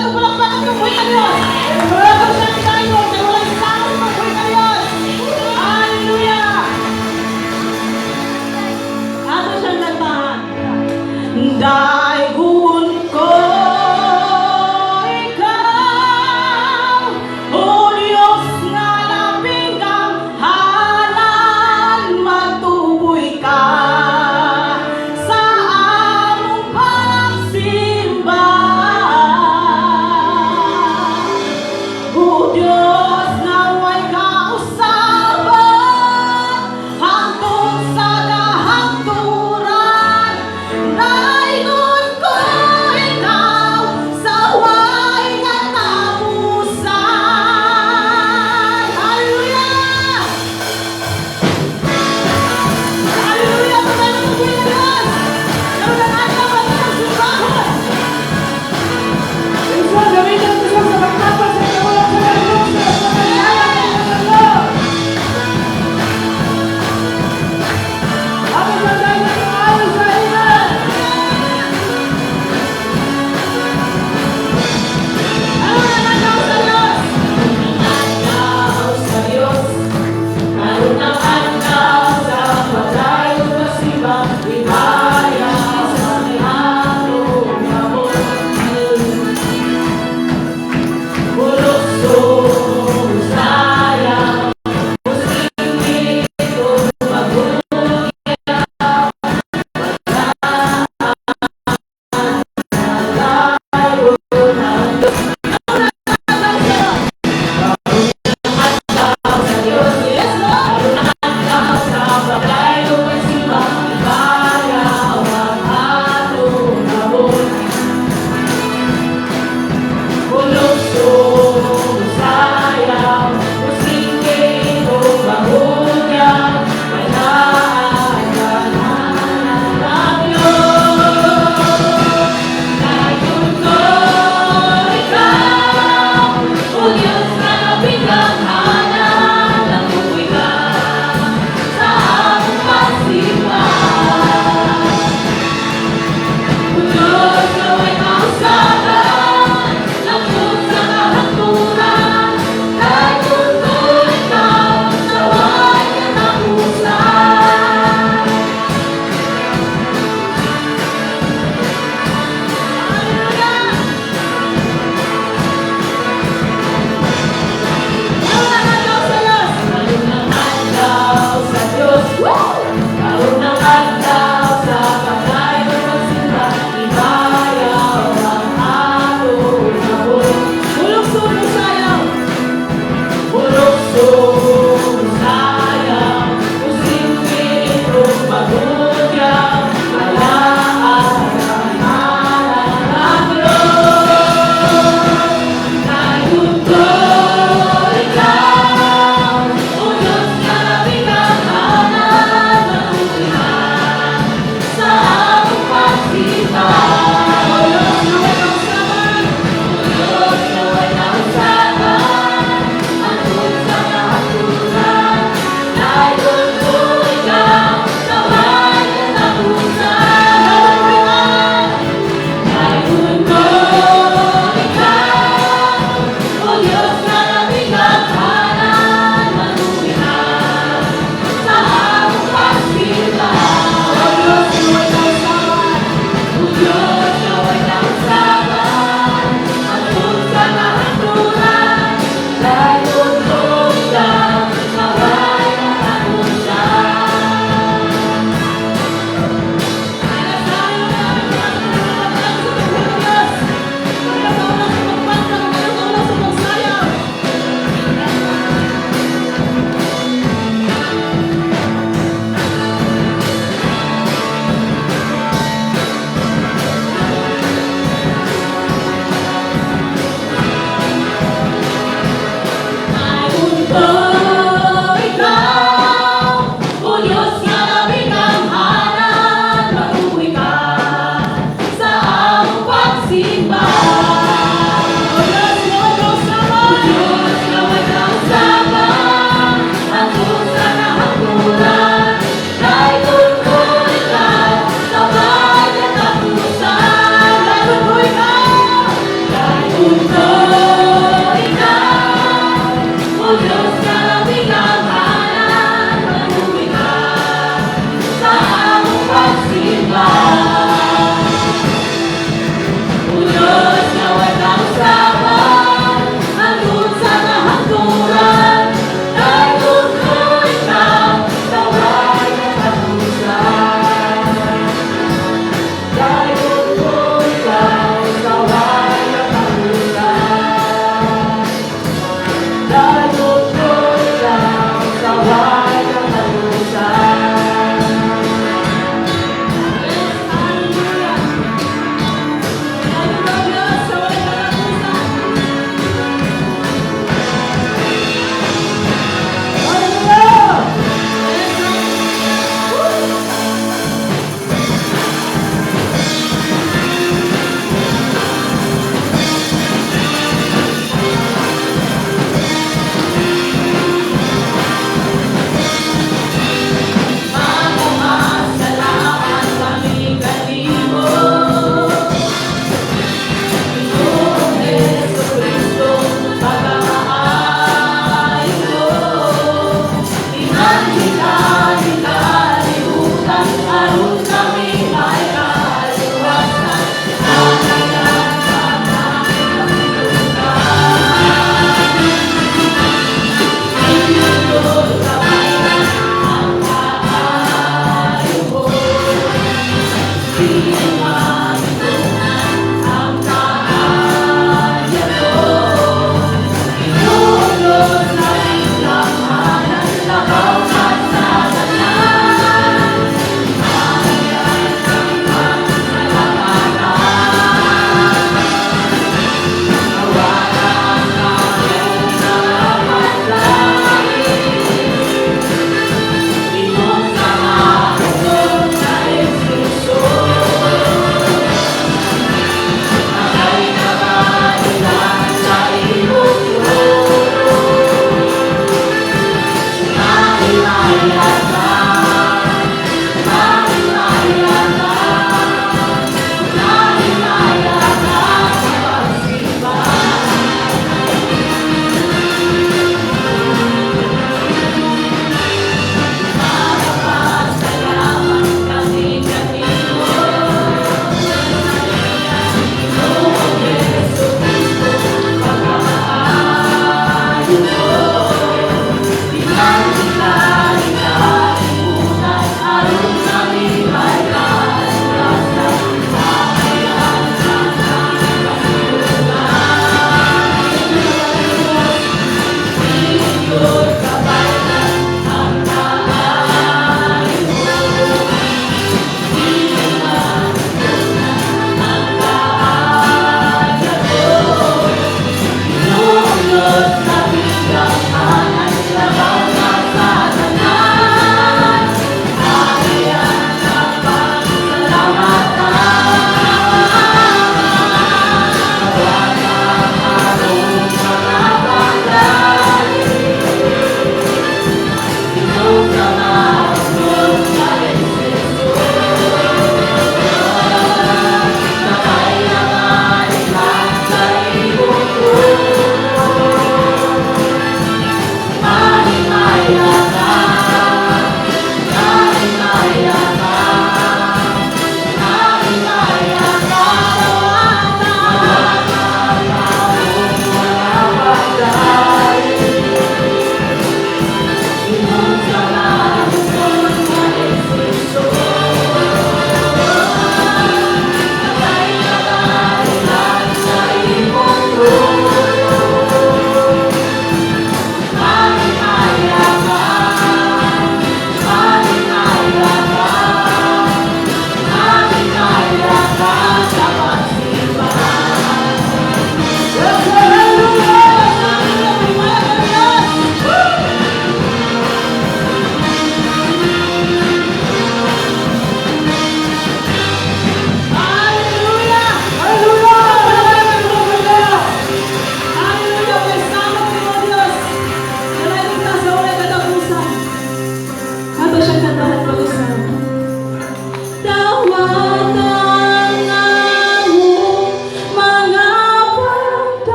ng palakpakan ng buhay ka Diyos. Maraming siya tayo sa walang sawang ng buhay ka Diyos. Hallelujah! Ato siyang nagtahan. Daigun ko ikaw, O Diyos nga labing kamhalan, magtuboy ka sa among pagsimba.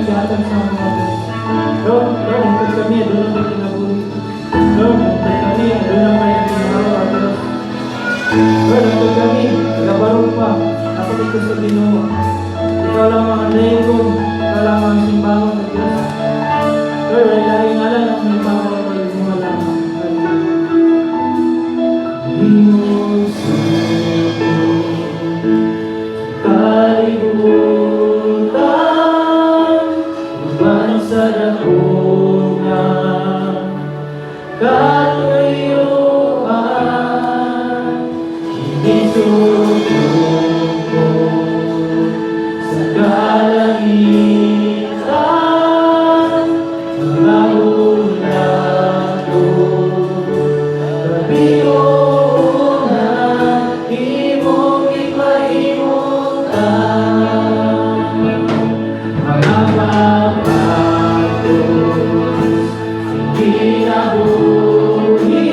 nagkatag sa mga Diyos. Lord, hintad kami, doon ang may kinabuhi. Lord, hintad kami, doon ang may kinahawa, Diyos. Lord, hintad kami, nagabarong pa, napakit ko sa Ginoo. Ikaw lang ang legon, ikaw lang ang simbangon ng Diyos. Lord, ay laing alam ang may pangalan ko, yung mga lamang. Diyos, kalibutan, uban sa dakungan, katuyuan, inisugong ko sa kalangitan, mga ulado, kabiyon na imong ipaimutan, mga mapatos, hindi nabuhi,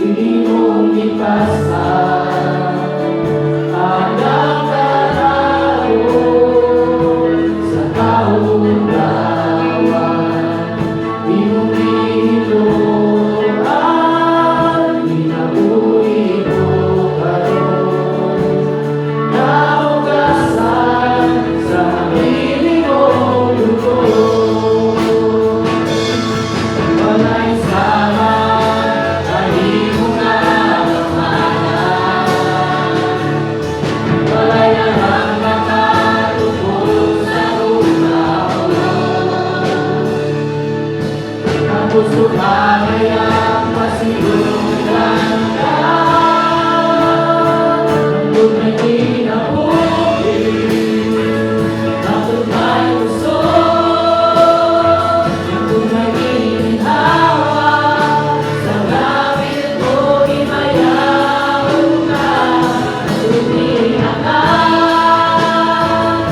hindi mong ipasan, hanggang karaon sa kaunlawan, imong iluan, inabuhi mo karon, naugasan sa hiling mong dugo. Walay sama, kahimong nakamanan, walay narang makatupos sa una-ulo. Tapos lumay ang masigurang ka, ang tunay kinabuhi, ang tunay gusto, ang tunay ginhawa, sa gamit mo imayaw ka, sumihan ka,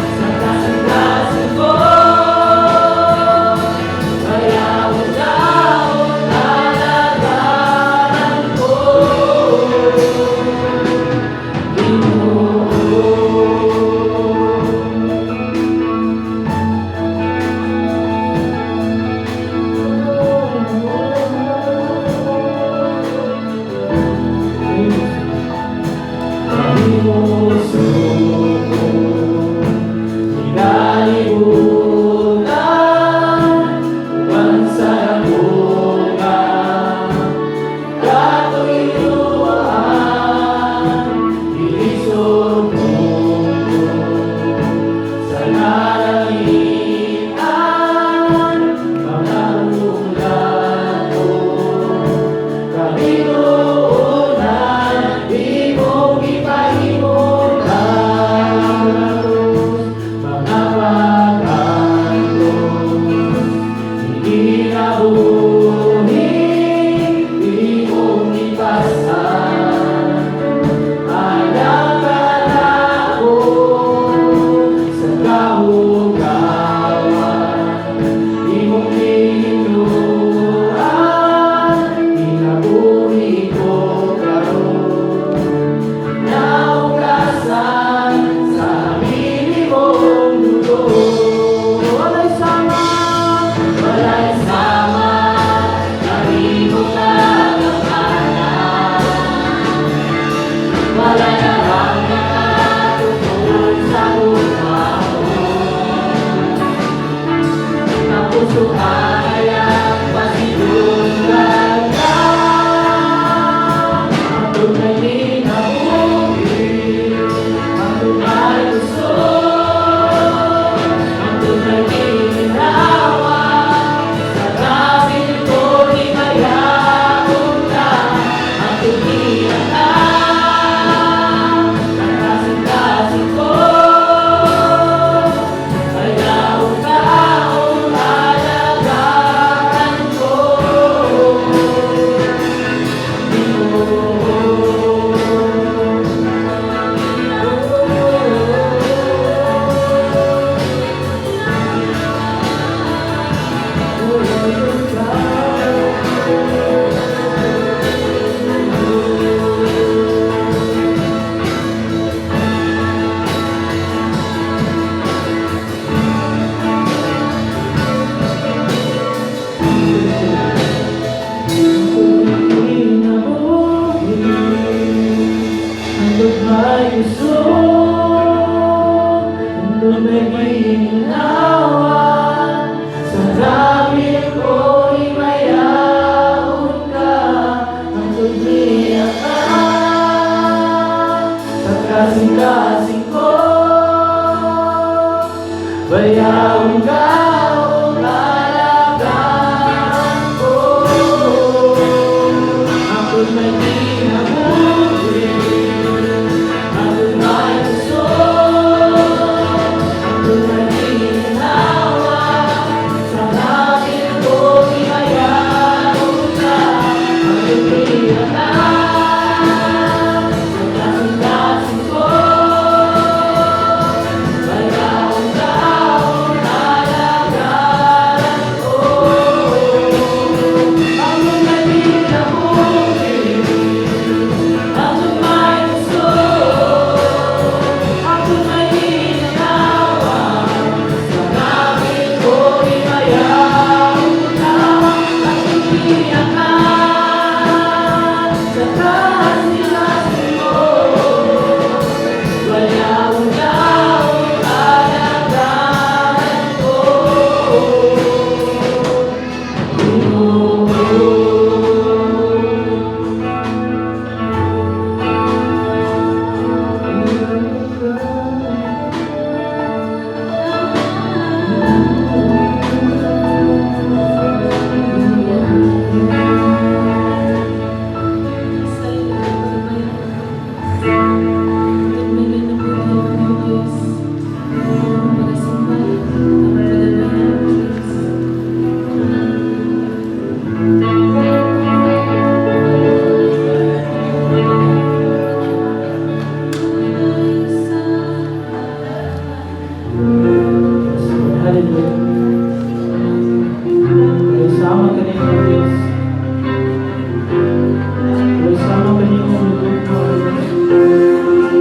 sa kasing-kasing ko, kaya huwag talaga ng ikaw ang alagaan ko. Ako'y may kinabuhi, Ako'y may gusto, ako'y may ginawa, sa langit ko ihayag ka. Ako'y iyakan, sa kasing-kasing ko, kaya ikaw ang alagaan ko. Ako'y may kinabuhi, ako'y may gusto, ako'y may ginagawa, sa langit ko ihayag ka. Ako'y iyakan, sa kasing-kasing ko, kaya ikaw ang alagaan ko. hallelujah. Bersama kanino Diyos. Bersama kanino lubog mo, Diyos.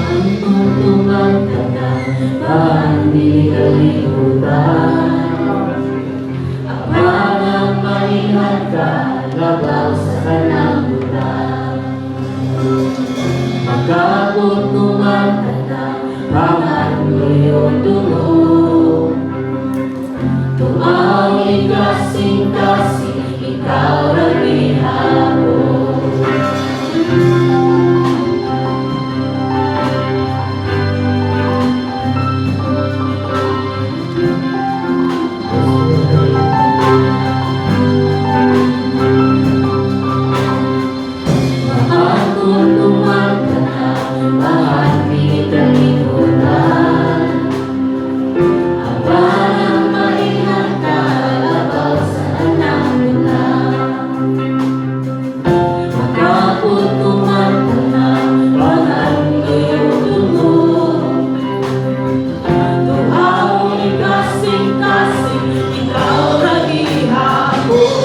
Ang tuntungan ka na, hindi kalimutan. Ang parang maingat ka, labaw sa kanang bulan. Magkakuntungan ka na, pangan iyong tulong. Tumawin kasing-kasing, ikaw ang ihapon. Makatulungan ka na, mahal di kalimutan. Ang parang maingat ka, labaw sa anang bulan. Makatulungan ka na, mahal iyong tulong. Tumawin kasing-kasing, ikaw ang ihapon.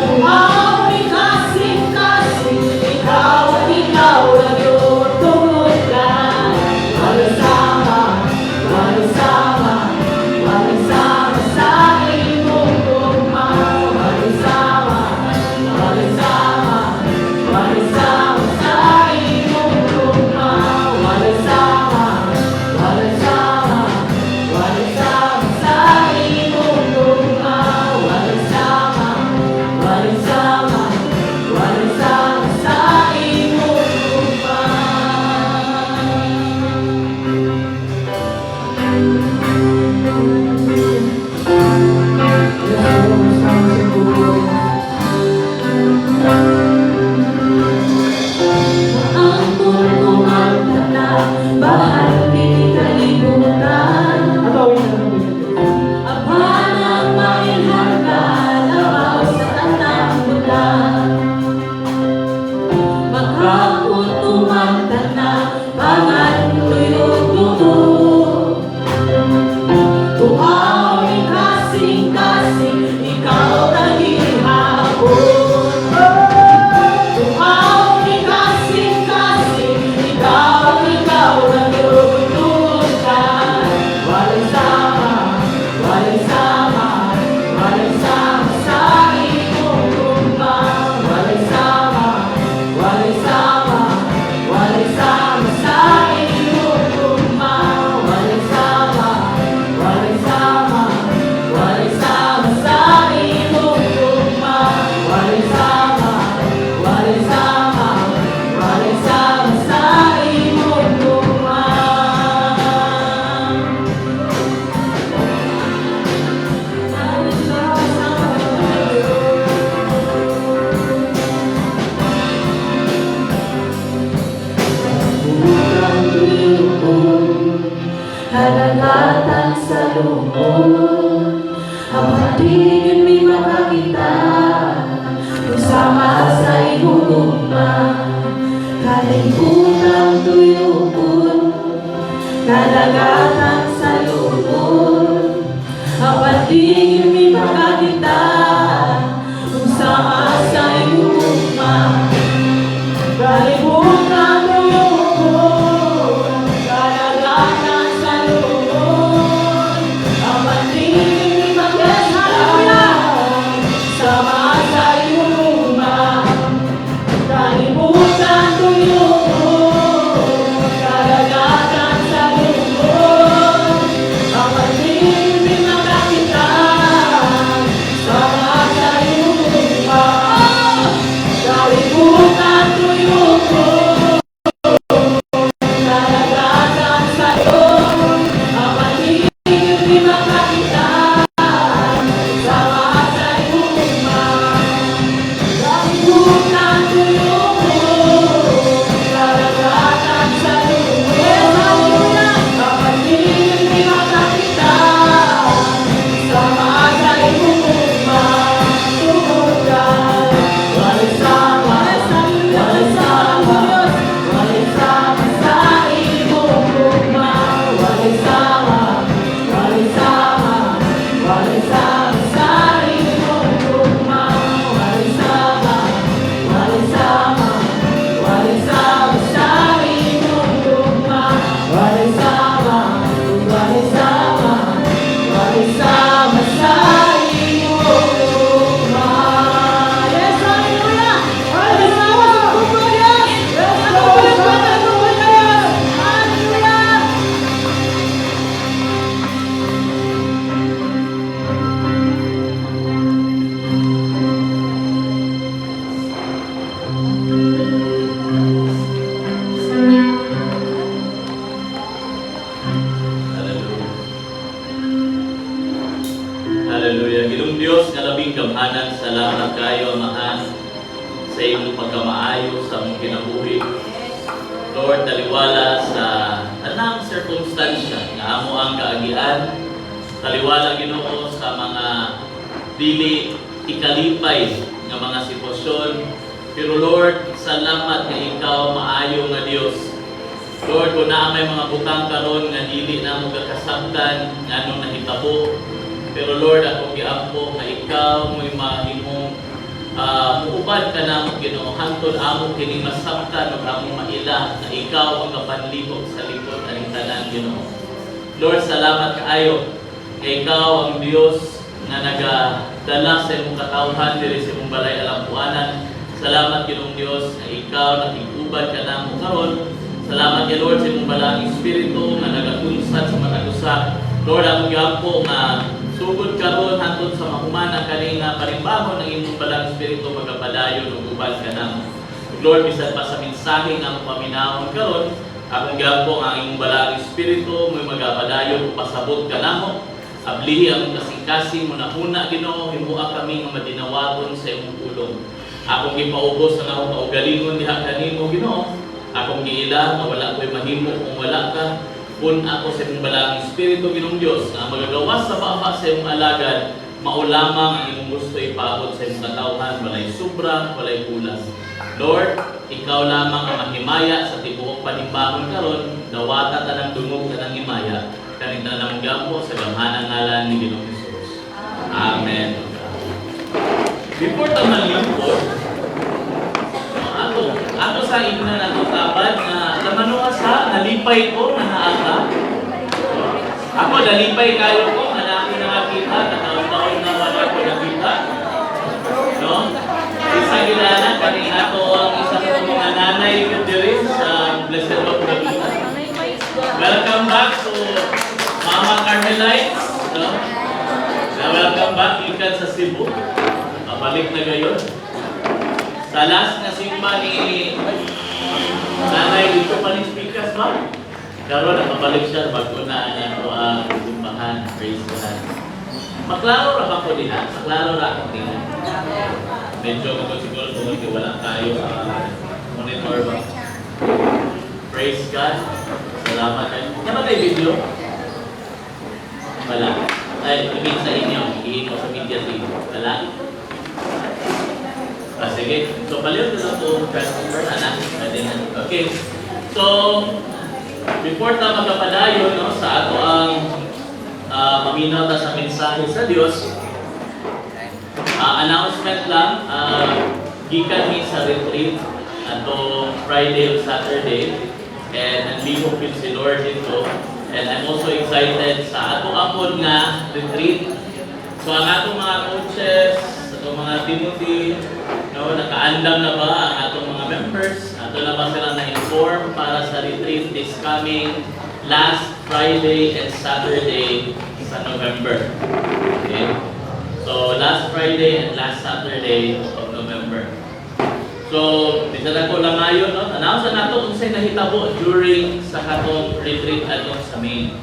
Tumawin kasing-kasing, ikaw ang iyong tumulan. Magsama, magsama, magsama sa iyong tugma. Magsama, magsama, magsama sa iyong tugma. Magsama, magsama, magsama sa iyong tugma. Magsama, magsama, magsama sa iyong tugma. Ang tulungan ka na, bahal di kalimutan. Ang parang maingat ka, labaw sa tanang bulan. Magkakuntungan ka na, pangan iyong tulong. Tumawin kasing-kasing, ikaw ang ihapon. Tumawin kasing-kasing, ikaw ang iyong tulutan. Walang sama, walang sama, walang sama sa iyong tugma. Walang sama, walang sama, walang sama sa iyong tugma. Walang sama, walang sama, walang kadagatan sa lubong. Ang paligid may makakita, usama sa igugugma. Kalibutan tuyukon, kadagatan sa lubong. Ang paligid may makakita, usama sa igugugma. Kalibutan tuyukon, kadagatan sa lubong. Ang paligid may makakita, usama sa igugugma. Kalibutan tuyukon, kadagatan sa lubong. Ang paligid may makakita, usama sa igugugma. Kalibutan tuyukon, kadagatan sa lubong. Ang paligid may makakita, usama sa igugugma. Kalibutan tuyukon, kadagatan sa lubong. Ang paligid may makakita, usama sa igugugma. Tungkol ka, walang sama, walang sama, walang sama sa igugugma. Walang sama, walang sama, walang sama sa igugugma. Walang sama, walang sama, walang sama sa igugugma. Walang sama, walang sama, walang sama sa igugugma. Yes, hallelujah! Walang sama sa igugugma, yes! Ano ba yung pagkakagugma na yan? Hallelujah! Hallelujah. Hallelujah. Ginoong Dios nga labing gamhanan, salamat kayo amahan sa imong pagkamaayo sa among kinabuhi. Lord, taliwala sa anang sirkumstansya nga amo ang kaagian. Taliwala Ginoo sa mga dili ikalipay nga mga sitwasyon. Pero Lord, salamat nga ikaw maayo nga Dios. Lord, kung na may mga butang karon nga dili na mo kakasabtan nga anong nahitabo. Pero Lord, ako giampo nga ikaw mo'y mahimong muubad ka na mo Ginoo. Hantod amo kini masabtan ug amo maila na ikaw ang kapanlibog sa likod aning tanan Ginoo. Lord, salamat kaayo kay ikaw ang Dios nga nagadala sa imong katawhan diri sa imong balay alampuanan. Salamat Ginoong Dios nga ikaw nakig-ubad ka namo karon. Salamat kay Lord sa imong balang espiritu nga nagatunsad sa matag usa. Lord, ang giampo nga sugod karon hantod sa mahumana kani nga panimbahon ng imong balang espiritu magapadayon ug ubad ka namo. Lord, bisan pa sa mensahe nga paminahon karon, akong giampo nga ang imong balang espiritu mo'y magapadayon ug pasabot ka namo. Ablihi ang kasing-kasing mo na una Ginoo, himuha kami nga madinawaton sa imong pulong. Akong gipaubos ang akong kaugalingon diha kanimo Ginoo. Akong giila nga wala ko'y mahimo kung wala ka. Kun ako sa imong balang espiritu Ginoong Dios nga magagawas sa baba sa imong alagad, mao lamang ang imong gusto ipaabot sa imong katawhan, walay sobra, walay kulang. Lord, ikaw lamang ang mahimaya sa tibuok panimbahon karon, dawata tanang dungog tanang himaya. Kaning tanang gampo sa gamhanang ngalan ni Ginoong Hesus. Amen. Before ta manlingkod, ato sa igna nato tabad na lamano sa nalipay ko na naaka. Ako nalipay kayo ko na ako nakakita na taon-taon na wala ko nakita. No? Isa gilala kanina ko ang isa ko mga nanay ko diri sa Blessed Hope Davita. Welcome back to Mama Carmelites. No? Welcome back ikan sa Cebu. Kabalik na gayon. Sa last na simba ni nanay dito pa ni speakers ba? Karon nakabalik siya bago na ito ang simbahan. Praise God. Maklaro ra ko din ha. Maklaro ra ko din. Medyo ko siguro kung wala tayo monitor ba. Praise God. Salamat kayo. Kaya ba tayo video? Wala. Ay, ibig sa inyo, ihingo sa media team. Wala. Sige. So, paliw na lang po transfer na. Pwede na. Okay. So, before ta magkapadayon no, sa ato ang maminata sa mensahe sa Dios, announcement lang, gikan ni sa retreat ato Friday o Saturday, and nandito feel si Lord dito, and I'm also excited sa ato apod nga retreat. So ang atong mga coaches, atong mga Timothy, no, nakaandam na ba ang atong mga members? Ato na ba sila na-inform para sa retreat this coming last Friday and Saturday sa November? Okay? So, last Friday and last Saturday of November. So, bisada ko lang ngayon, no? Announce na nato unsay nahitabo during sa katong retreat atong sa Maine.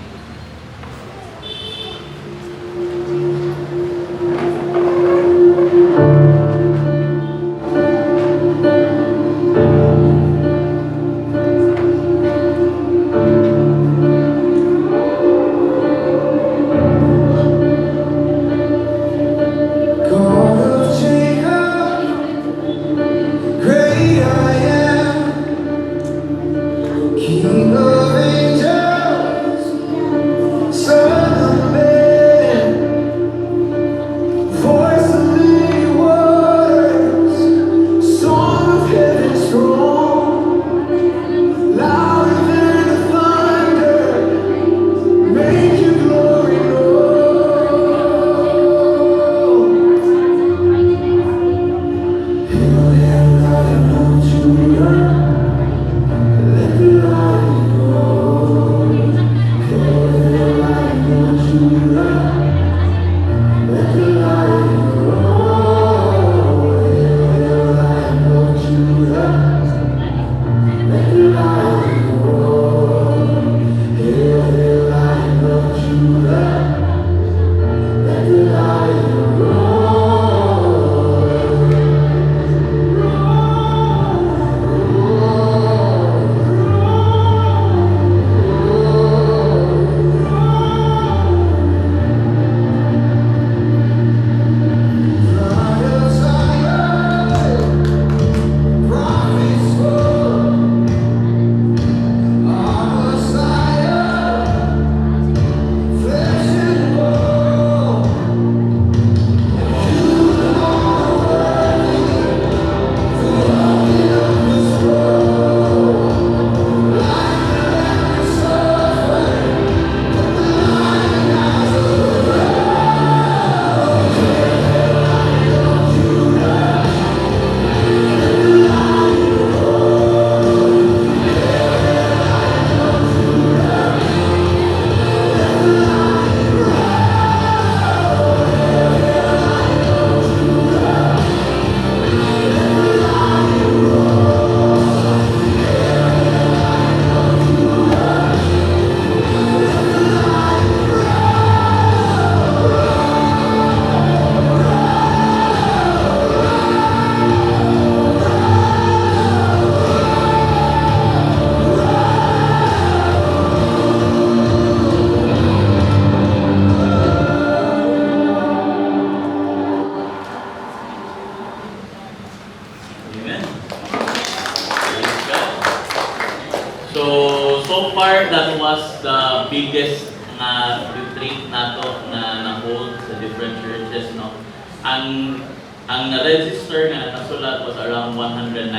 So far, that was the biggest na retreat nato na na-hold sa different churches, no? Ang na-register nga nasulat was around 190.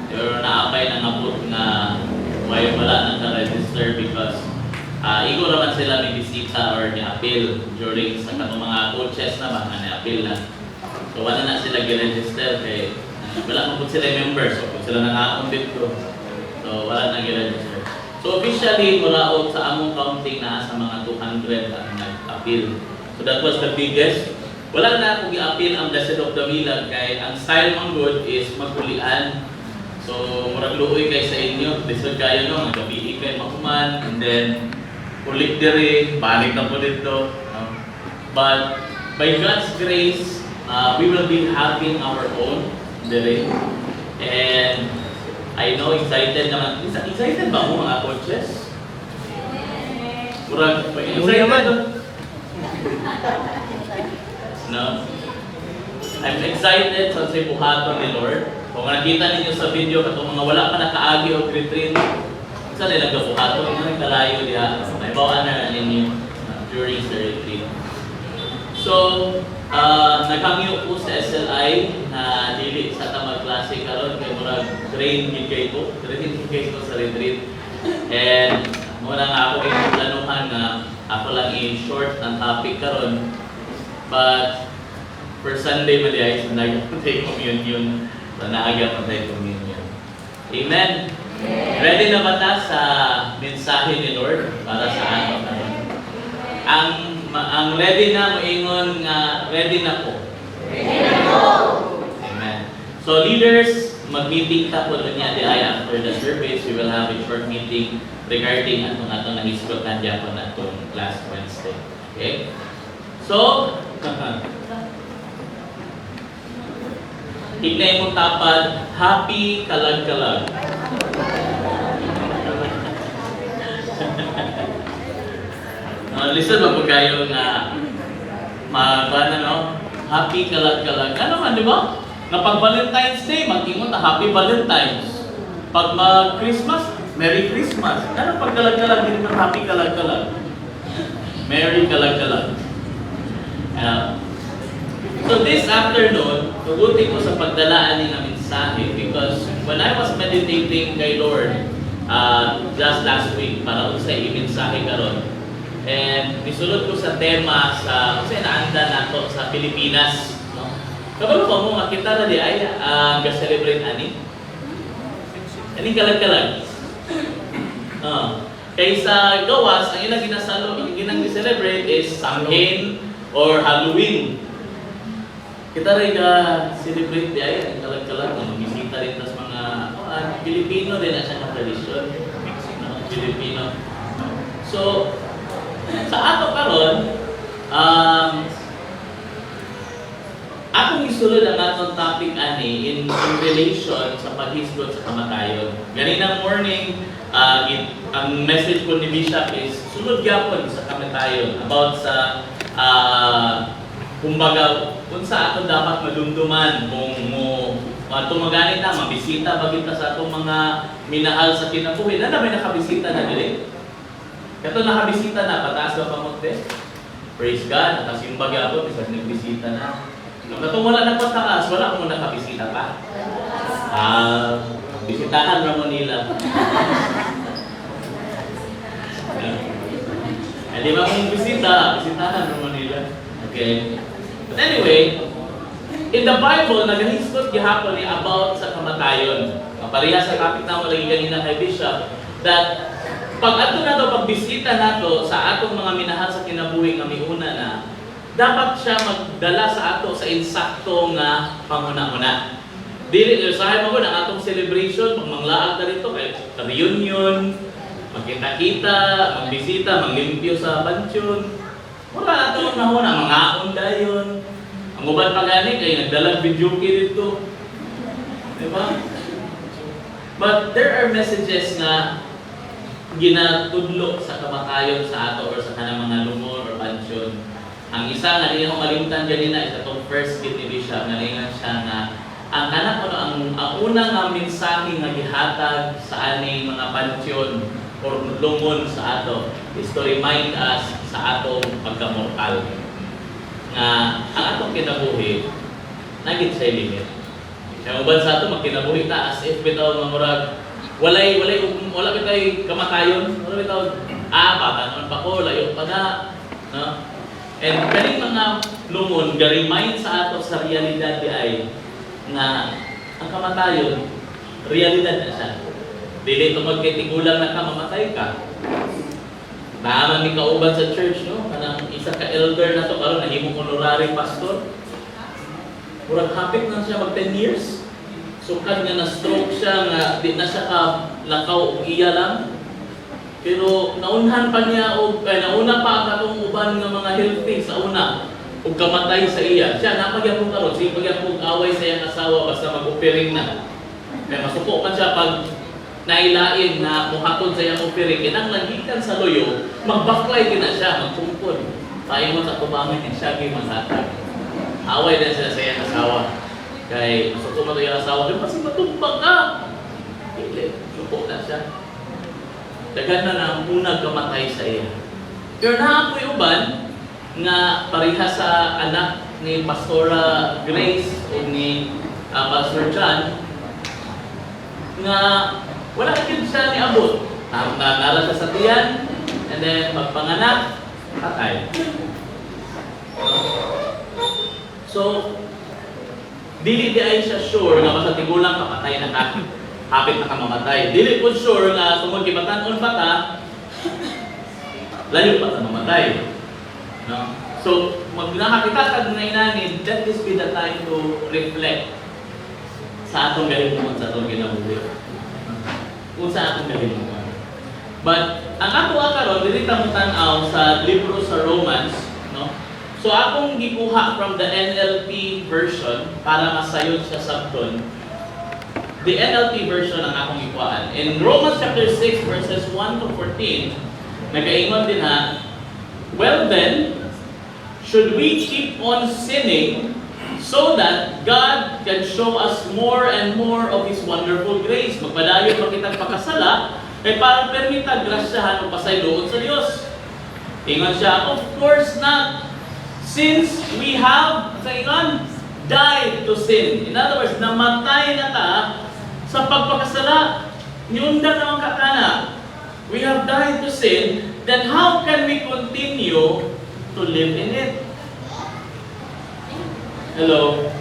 Pero naapay na ngabot na wala nang na-register because igo naman sila may bisita or ni-appeal during sa kanong mga coaches naman na ni-appeal na. So wala na sila gi-register kay wala man po sila members, so kung sila nangaon dito. So wala na gi-register. So officially, mula sa among counting na sa mga 200 ang nag-appeal. So that was the biggest. Wala na akong i-appeal ang Blessed of the Milag kay ang style mong good is magkulian. So murag luoy kay sa inyo, lisod kayo no, magabi kay makuman, and then ulit diri, balik na po dito. But by God's grace, we will be having our own diri. And I know excited naman. Excited ba mo mga coaches? Murag excited. No? I'm excited sa buhaton ni Lord. Kung nakita ninyo sa video, katong mga wala pa nakaagi o retreat, saan nila gabuhaton? Yung kalayo diha. May bawaan na ninyo during the retreat. So, nagkangyo po sa SLI na dili sa tamang klase karon kay murag train gid ko sa retreat. And muna nga ako yung planuhan na ako lang i-short ang topic karon. But for Sunday mali sa nag-pray communion, sa naaga pa tayo communion. Amen. Ready na ba ta sa mensahe ni Lord para sa ano? Ang ready na moingon nga ready na po. Ready na po. Amen. So leaders, mag-meeting ta po niya after the service. We will have a short meeting regarding atong nag-isgot na diapon atong last Wednesday. Okay? So, tignan mo tapad, happy kalag-kalag. Listen mo po kayo nga happy kalag-kalag. Ano man, di ba? Na pag Valentine's Day, mag-ingon na happy Valentine's. Pag mag-Christmas, Merry Christmas. Ano pag kalag-kalag, hindi naman happy kalag-kalag? Merry kalag-kalag. So this afternoon, tugutin ko sa pagdalaan ng mensahe because when I was meditating kay Lord just last week para sa i-mensahe karon, and nisulod ko sa tema sa kasi naanda nato sa Pilipinas, no? Kabalo pa mo nga kita na di ay ga-celebrate ani kalag-kalag. Kaysa gawas, ang ilang ginang-celebrate is Samhain or Halloween. Kita rin celebrate di ay ang kalag-kalag, mag-bisita rin tas mga Pilipino din na siya ng tradisyon, Filipino. So sa ato karon, akong isulod ang atong topic ani in relation sa paghisgot sa kamatayon. Ganina morning, ang message ko ni Bishop is sulod gyapon sa kamatayon about sa kumbaga unsa ato dapat madumduman kung mo tumaganit na mabisita bagita sa atong mga minahal sa kinabuhi. Na may nakabisita na dili? Kato nakabisita na, pataas ba pamunte? Praise God, nakasimba gyapon bisag nagbisita na. Nung katong wala nagpataas, wala mo nakabisita pa. Bisitahan ra mo nila. Di ba kung bisitahan ra mo nila. Okay. But anyway, in the Bible, nagahisgot gihapon ni about sa kamatayon. Pareha sa topic na mo lagi kanina kay Bishop, that pag ato na to, pagbisita nato sa atong mga minahal sa kinabuhi nga miuna na, dapat siya magdala sa ato sa insaktong panguna-una. Dili usahay mo ang atong celebration, pagmanglaag na rito kay reunion, magkita-kita, magbisita, maglimpyo sa pansyon. Wala nato na mga dayon. Ang uban pa gani kay nagdalag video dito. Diba? But there are messages na ginatudlo sa kamatayon sa ato or sa kanang mga lumon or pansyon. Ang isa nga hindi ko malimutan ganina is atong first gift ni Bishop nga lingan siya nga ang kanak ang unang nga mensahe nga gihatag sa ani mga pansyon or lumon sa ato is to remind us sa atong pagkamortal. Nga ang atong kinabuhi nagit sa limit. Kaya uban sa ato magkinabuhi ta as if bitaw nga murag wala bitay kamatayon, wala bitaw bata naman pa ko, layo pa na, no? And kaning mga lumon ga-remind sa ato sa realidad di ay na ang kamatayon realidad na siya. Dili to magkitigulang na ka mamatay ka. Naaman mi kauban sa church, no? Kanang isa ka elder na to karon nahimong honorary pastor. Murag hapit na siya mag 10 years. Sukad nga na-stroke siya, nga di na siya ka lakaw o iya lang. Pero naunhan pa niya, nauna pa ang katong uban nga mga healthy sa una. O kamatay sa iya. Siya, napagyapong karon, sige pagyapong away sa iyang asawa basta mag-opering na. Kaya masuko man siya pag nailain na muhatod sa iyang opering. Kinang lagikan sa loyo, magbaklay din na siya, magpungkod. paingon sa tubangan niya, siya kay maghatag. Away din sila sa iyang asawa. Kay gusto ko yung asawa, di ba si matumbang ka? Hindi, suko na siya. Dagan na ang unang kamatay sa iya. Pero naapoy uban nga pareha sa anak ni Pastora Grace o ni Pastor John nga wala din siya ni abot. Nara siya sa tiyan and then pagpanganak, patay. So, dili di ay siya sure nga basta tigulang kapatay na ka. Hapit na ka mamatay. Dili po sure nga tungod kibatan-on pa ta, layo pa ta mamatay. No? So, mag nakakita ka na inanin, let this be the time to reflect sa atong galimuon sa atong kinabuhi. Kung sa atong galimuon. But, ang ato karon dili ta mo tan-aw sa libro sa Romans, no? So akong gikuha from the NLT version para masayod siya sabton. The NLT version ang akong gikuhaan. In Romans chapter 6 verses 1 to 14, nagaingon din ha, well then, should we keep on sinning so that God can show us more and more of His wonderful grace? Magpadayon pa kitang pakasala, ay parang permita grasyahan o pasayloon sa Diyos. Ingon siya, of course not. Since we have, died to sin. In other words, namatay na ta sa pagpakasala. Niunda na ang kakana. We have died to sin, then how can we continue to live in it? Hello?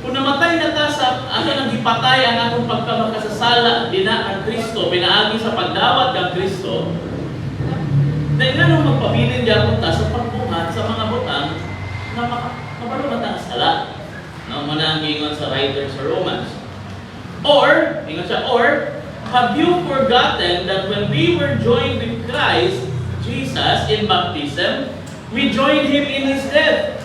Kung namatay na ta sa nang ipatay ang atong pagkamakasasala, dina ang Kristo, pinaagi sa pagdawat ng Kristo, dahil nga nung magpabilin diya punta sa pagbuhat sa mga butang na mabalumat ang sala. No, muna ang ingon sa writer sa Romans. Or, ingon siya, or, have you forgotten that when we were joined with Christ, Jesus, in baptism, we joined Him in His death?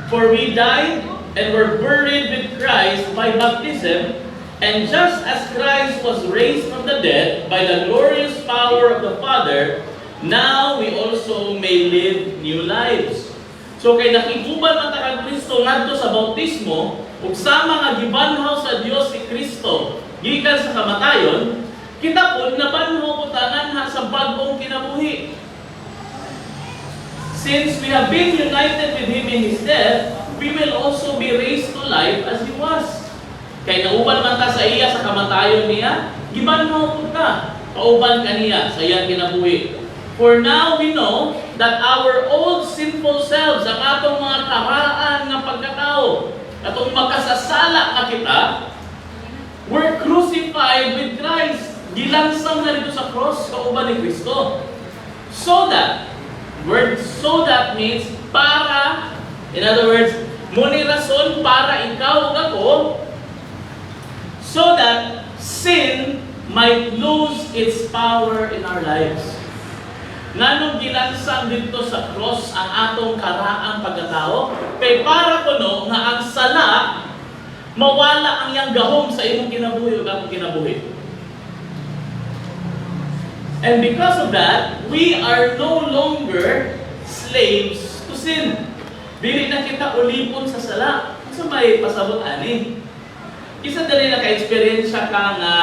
For we died and were buried with Christ by baptism, and just as Christ was raised from the dead by the glorious power of the Father, now we also may live new lives. So kay nakiguban man ta kang Kristo ngadto sa bautismo, ug sama nga gibanhaw sa Dios si Kristo gikan sa kamatayon, kita pud nabanhaw ko tanan sa bag-ong kinabuhi. Since we have been united with Him in His death, we will also be raised to life as He was. Kay nauban man ta sa iya sa kamatayon niya, gibanhaw pud ta, pauban kaniya sa iyang kinabuhi. For now we know that our old sinful selves, ang atong mga karaan ng pagkatao, atong makasasala na kita, were crucified with Christ. Gilansang na rito sa cross, kauban ni Kristo. So that, word so that means para, in other words, muni rason para ikaw ug ako, so that sin might lose its power in our lives. Nganong gilansang dito sa cross ang atong karaang pagkatao? Kay para kuno nga ang sala mawala ang iyang gahom sa imong kinabuhi ug akong kinabuhi. And because of that, we are no longer slaves to sin. Dili na kita ulipon sa sala. Sa may pasabot ani. Isa dali na ka-experience ka nga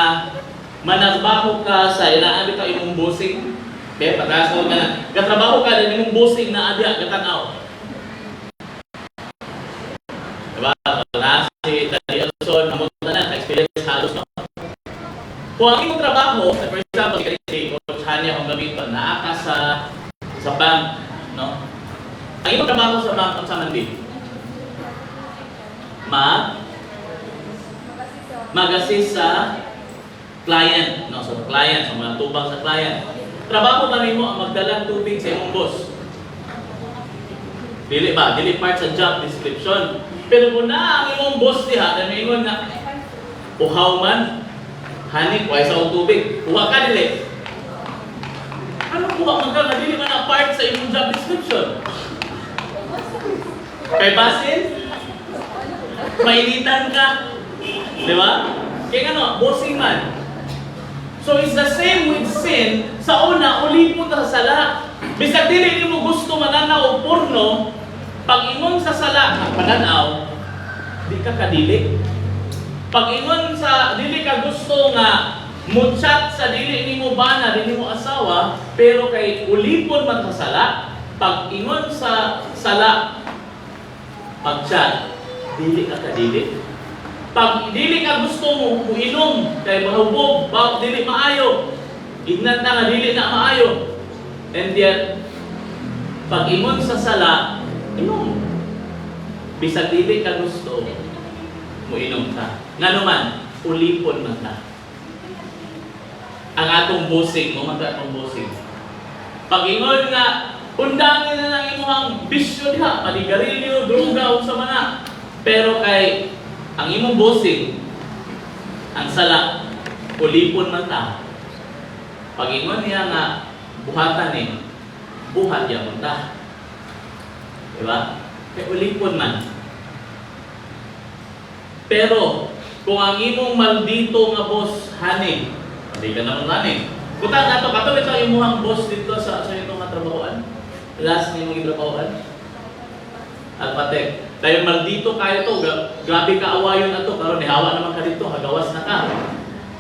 managbaho ka sa inaabit ka imong bossing. Okay, pataas ko na. Gatrabaho ka din imong bossing na adya gatanaw. Diba? Na si Daddy Elson, amo na ka-experience halos no. Kung ang imong trabaho, for example, si Coach Hania kung gamiton naa ka sa bank, no? Ang imong trabaho sa bank ang sa Monday. Mag-assist sa client, no? So client, sa mga tubang sa client. Trabaho ba nimo ang magdalang tubig sa imong boss? Dili ba? Dili part sa job description. Pero kung na ang imong boss diha, na mingon na uhaw man, hani, kuha sa tubig. Kuha ka dili. Ano kuha man ka na dili man ang part sa imong job description? Kay basin? Mainitan ka. Di ba? Kaya ano, bossing man. So it's the same with sin. Sa una, ulipon ta sa sala. Bisag dili nimo gusto mananaw og porno, pag ingon sa sala nga pananaw, di ka kadili. Pag ingon sa dili ka gusto nga mo-chat sa dili nimo bana, dili mo asawa, pero kay ulipon man sa sala, pag ingon sa sala pag-chat, dili ka kadili. Pag dili ka gusto mo inom kay mahubog, dili maayo. Ignan na nga dili na maayo. And yet, pag ingon sa sala, inom. Bisag dili ka gusto, mo inom ka. Nga naman, ulipon man ka. Ang atong busing, mo atong busing. Pag ingon nga, undangin na ng imuhang bisyo diha, paligarilyo, droga, sa mana. Pero kay ang imong bossing, ang sala, ulipon man ta. Pag ingon niya nga, buhatan eh, buhat ya man ta. Diba? Kaya ulipon man. Pero, kung ang imong maldito nga boss, hani, hindi ka naman hani. Kutan na ito, katawid ang imuhang boss dito sa itong nga trabahoan. Last na imong itrabahoan. Alpatek. Dahil maldito kayo to, grabe kaawayon na to, karon nihawa naman ka dito, hagawas na ka.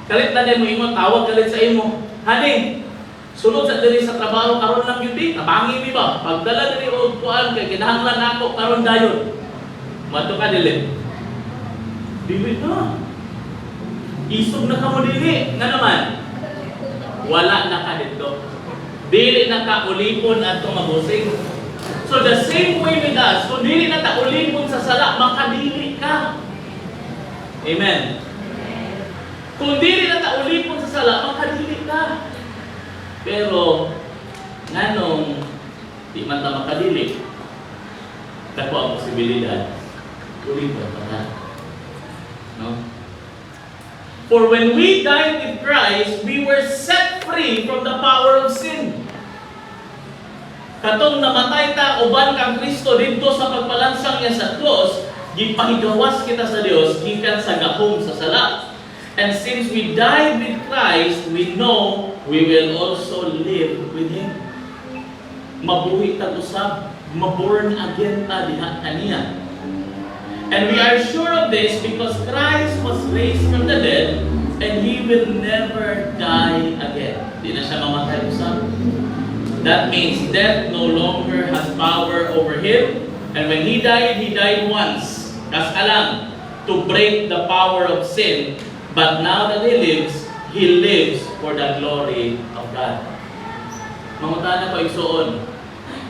Kalit na din mo ingon, tawag kalit sa imo. Hani, sulod sa diri sa trabaho karon lang yun di, nabangi mi ba? Pagdala diri og kuan kay kinahanglan nako karon dayon. Mato ka dili. Dili na. Isog na ka mo dili, nga naman. Wala na ka dito. Dili na ka ulipon ato mabusing. So the same way with us, kung dili na ta ulipon sa sala, makadili ka. Amen. Kung dili na ta ulipon sa sala, makadili ka. Pero, nganong di man ta makadili, dako ang posibilidad, ulipon pa ta. No? For when we died with Christ, we were set free from the power of sin. Katong namatay ta uban kang Kristo didto sa pagpalansang niya sa krus, gipahigawas kita sa Dios gikan sa gahom sa sala. And since we died with Christ, we know we will also live with Him. Mabuhi ta usab, maborn again ta diha kaniya. And we are sure of this because Christ was raised from the dead and He will never die again. Di na siya mamatay usab. That means death no longer has power over Him. And when He died once. Kasalang, to break the power of sin. But now that He lives for the glory of God. Mamatay na paigsoon.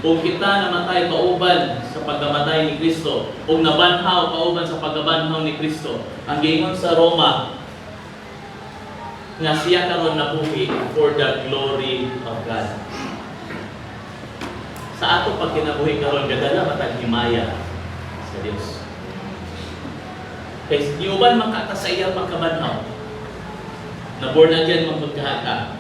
Kung kita namatay kauban sa pagkamatay ni Kristo, kung nabanhaw kauban sa pagkabanhaw ni Kristo, ang gingon sa Roma, nga siya karon nabuhi for the glory of God. Sa ato pag kinabuhi karon gadala matag himaya sa Dios. Kay iuban makata sa iyang pagkabanhaw. Na born again man pagkahaka.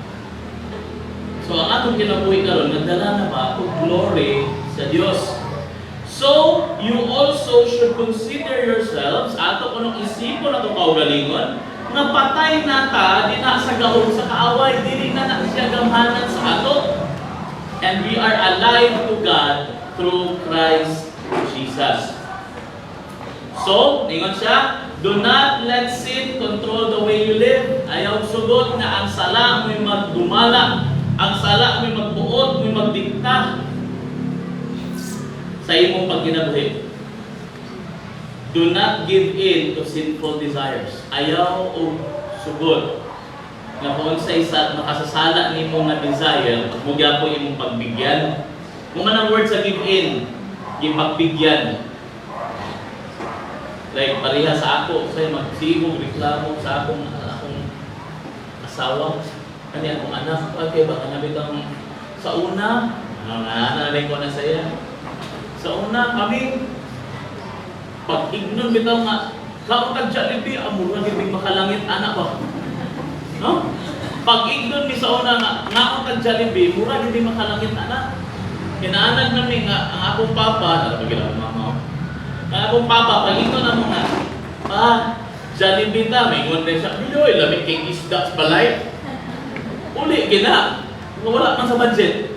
So ang atong kinabuhi karon nagdala na ba og glory sa Dios. So you also should consider yourselves ato kunong isipon ato kaugalingon nga patay na ta dinha sa gahom sa kaaway, dili na siya gamhanan sa ato. And we are alive to God through Christ Jesus. So, ingon siya, do not let sin control the way you live. Ayaw sugod nga ang sala mo'y magdumala, ang sala mo'y magbuot, mo'y magdikta sa imong pagkinabuhi. Do not give in to sinful desires. Ayaw o sugod nga kung sa isa makasasala nimo nga desire, mugya po imong pagbigyan. Kung anong word sa give in, gipagbigyan. Like pareha sa ako, say magsigog reklamo sa akong asawa, kani akong anak, okay ba kanabit ang sa una, nanay ko na saya. Sa una kami pag ignon bitaw nga kaon kag Jollibee amura gid makalangit anak ba. No? Pag ignon mi sa una nga ngaon kag Jollibee, mura gid makalangit anak. Kinaanag nami nga ang akong papa, ano gila mama. Ang akong papa pag ignon na mo nga, Jollibee ta may ngon siya, "Bidoy, lamig kay isda sa balay." Uli gina, wala man sa budget.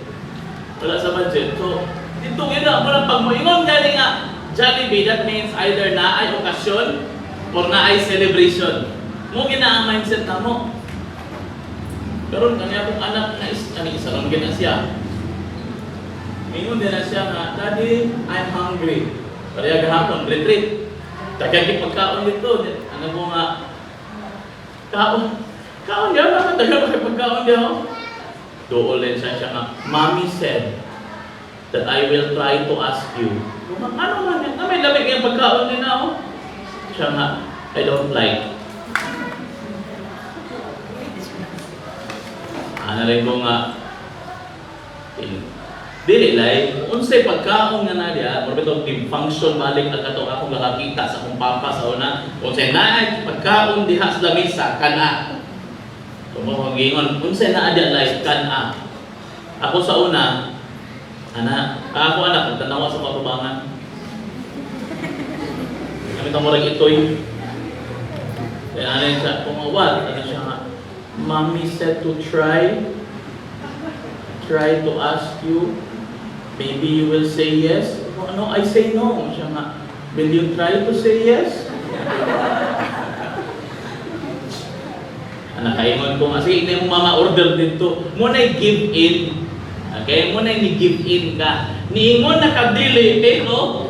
Wala sa budget. So, dito ina mo lang pag mo ingon gani nga Jollibee, that means either na ay okasyon or na ay celebration. Mo gina ang mindset na mo. Pero kanya akong anak na isa lang gina siya. Ingon din na siya nga, Daddy, I'm hungry. Kaya gahapon, retreat. Daghang pagkaon dito. Ano mo nga, kaon diyan naman, daghang pagkaon diyan. Doon din siya nga, Mommy said that I will try to ask you. Ano man yan? May lamig yung pagkaon din ako. Siya nga, I don't like. Ano rin ko nga, dili like, unsay pagkaon nga na diya, pero team function balik ang kato akong nakakita sa akong papa sa una. Unsay naay pagkaon diha sa lamesa kana. Kumo gingon, unsay naa diya like kana. Ako sa una, ako anak nagtanawa sa katubangan. Kami tamurag itoy. Kaya ano siya, kumawat, ano siya nga, Mommy said to try to ask you, maybe you will say yes. No, I say no. Siya nga, will you try to say yes? Nakaingon ko nga, sige, hindi mo mama order dito. Muna give in. Okay, muna ni-give in ka. Niingon na kadili, pero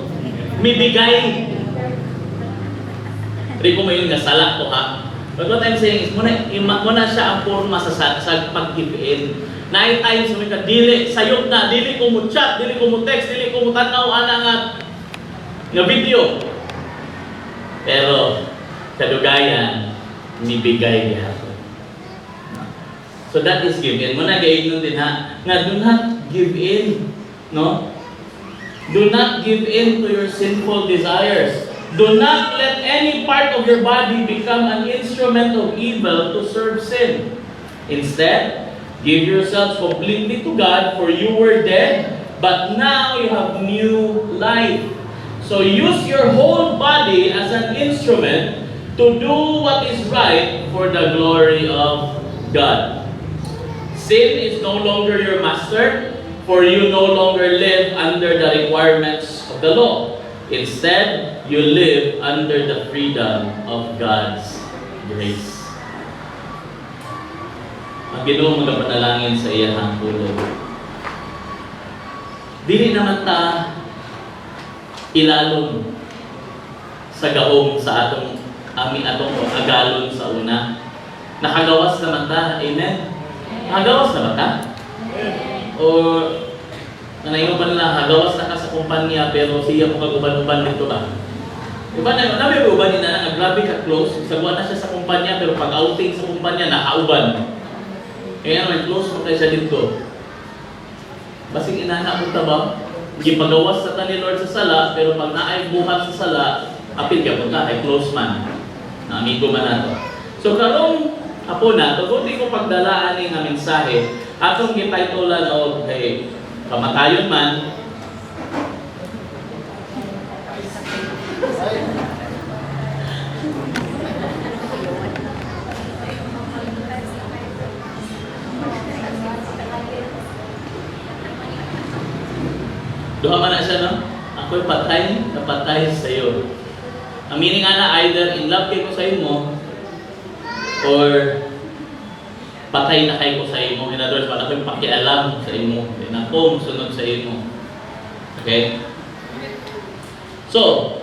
mibigay. Hindi ko mayon nga sala ko ha. But what I'm saying is, muna siya ang forma sa pag-give in. 9 times may kadili, sayop na, dili ko mo chat, dili ko mo text, dili ko mo tanaw ana nga video. Pero kadugayan, mibigay niya. So that is give in. Muna gayon din ha, nga do not give in, no? Do not give in to your sinful desires. Do not let any part of your body become an instrument of evil to serve sin. Instead, give yourselves completely to God, for you were dead, but now you have new life. So use your whole body as an instrument to do what is right for the glory of God. Sin is no longer your master, for you no longer live under the requirements of the law. Instead, you live under the freedom of God's grace. Ang Ginoo magapanalangin sa iyang pulong. Dili naman ta ilalon sa gaong sa atong agalon sa una. Nakagawas naman ta, amen. Nakagawas naman ta? O nanayon pa nila, hagawas na ka sa kumpanya pero siya mo kaguban-uban dito ba? Diba na, nabi ba uban nila na grabe ka close, sagwa na siya sa kumpanya pero pag outing sa kumpanya, nakauban. Kaya naman, close mo tayo siya dito. Basing inana mo ta ba? Hindi pagawas sa tani Lord sa sala, pero pag naay buhat sa sala, apil ka punta, ay close man. Na amigo man nato. So karong apo na, tugutin ko pagdalaan nga mensahe, atong gitaytulan o kay kamatayon man, duha man na siya, no? Ako'y patay, napatay sa iyo. Ang meaning nga na, either in love kayo sa imo, or patay na kayo sa imo. In other words, wala ako'y pakialam sa imo. Hindi na ako sunod sa imo. Okay? So,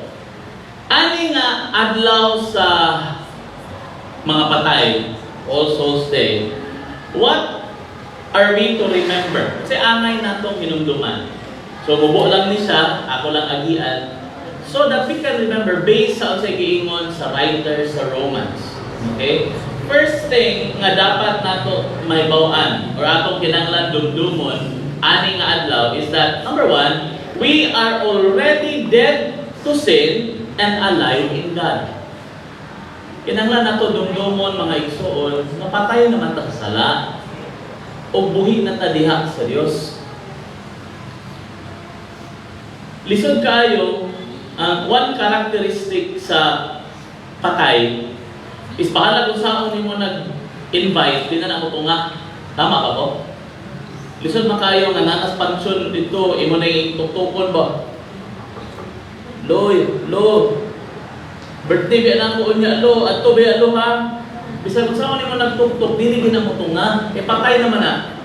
ani nga adlaw sa mga patay, All Souls Day, what are we to remember? Kasi angay na itong hinumduman. So, bubo lang ni siya, ako lang agian, so that we can remember based sa giingon sa writer sa Romans. Okay? First thing nga dapat nato may bawaan or atong kinahanglan dumdumon ani nga adlaw is that number 1, we are already dead to sin and alive in God. Kinahanglan nato dumdumon mga igsoon, napatay naman ta sa sala o buhi na ta diha sa Dios. Lisod kayo, ang one characteristic sa patay is bahala kung saan mo nag-invite, di na ako tunga. Tama ba ko? Lisod makayo nga nanas pansyon dito, imo na tuktukon ba? Lo. Birthday ba na ko unya lo, ato ba lo ha? Bisag kung saan mo nagtuktok, dili ginamutunga, patay naman na.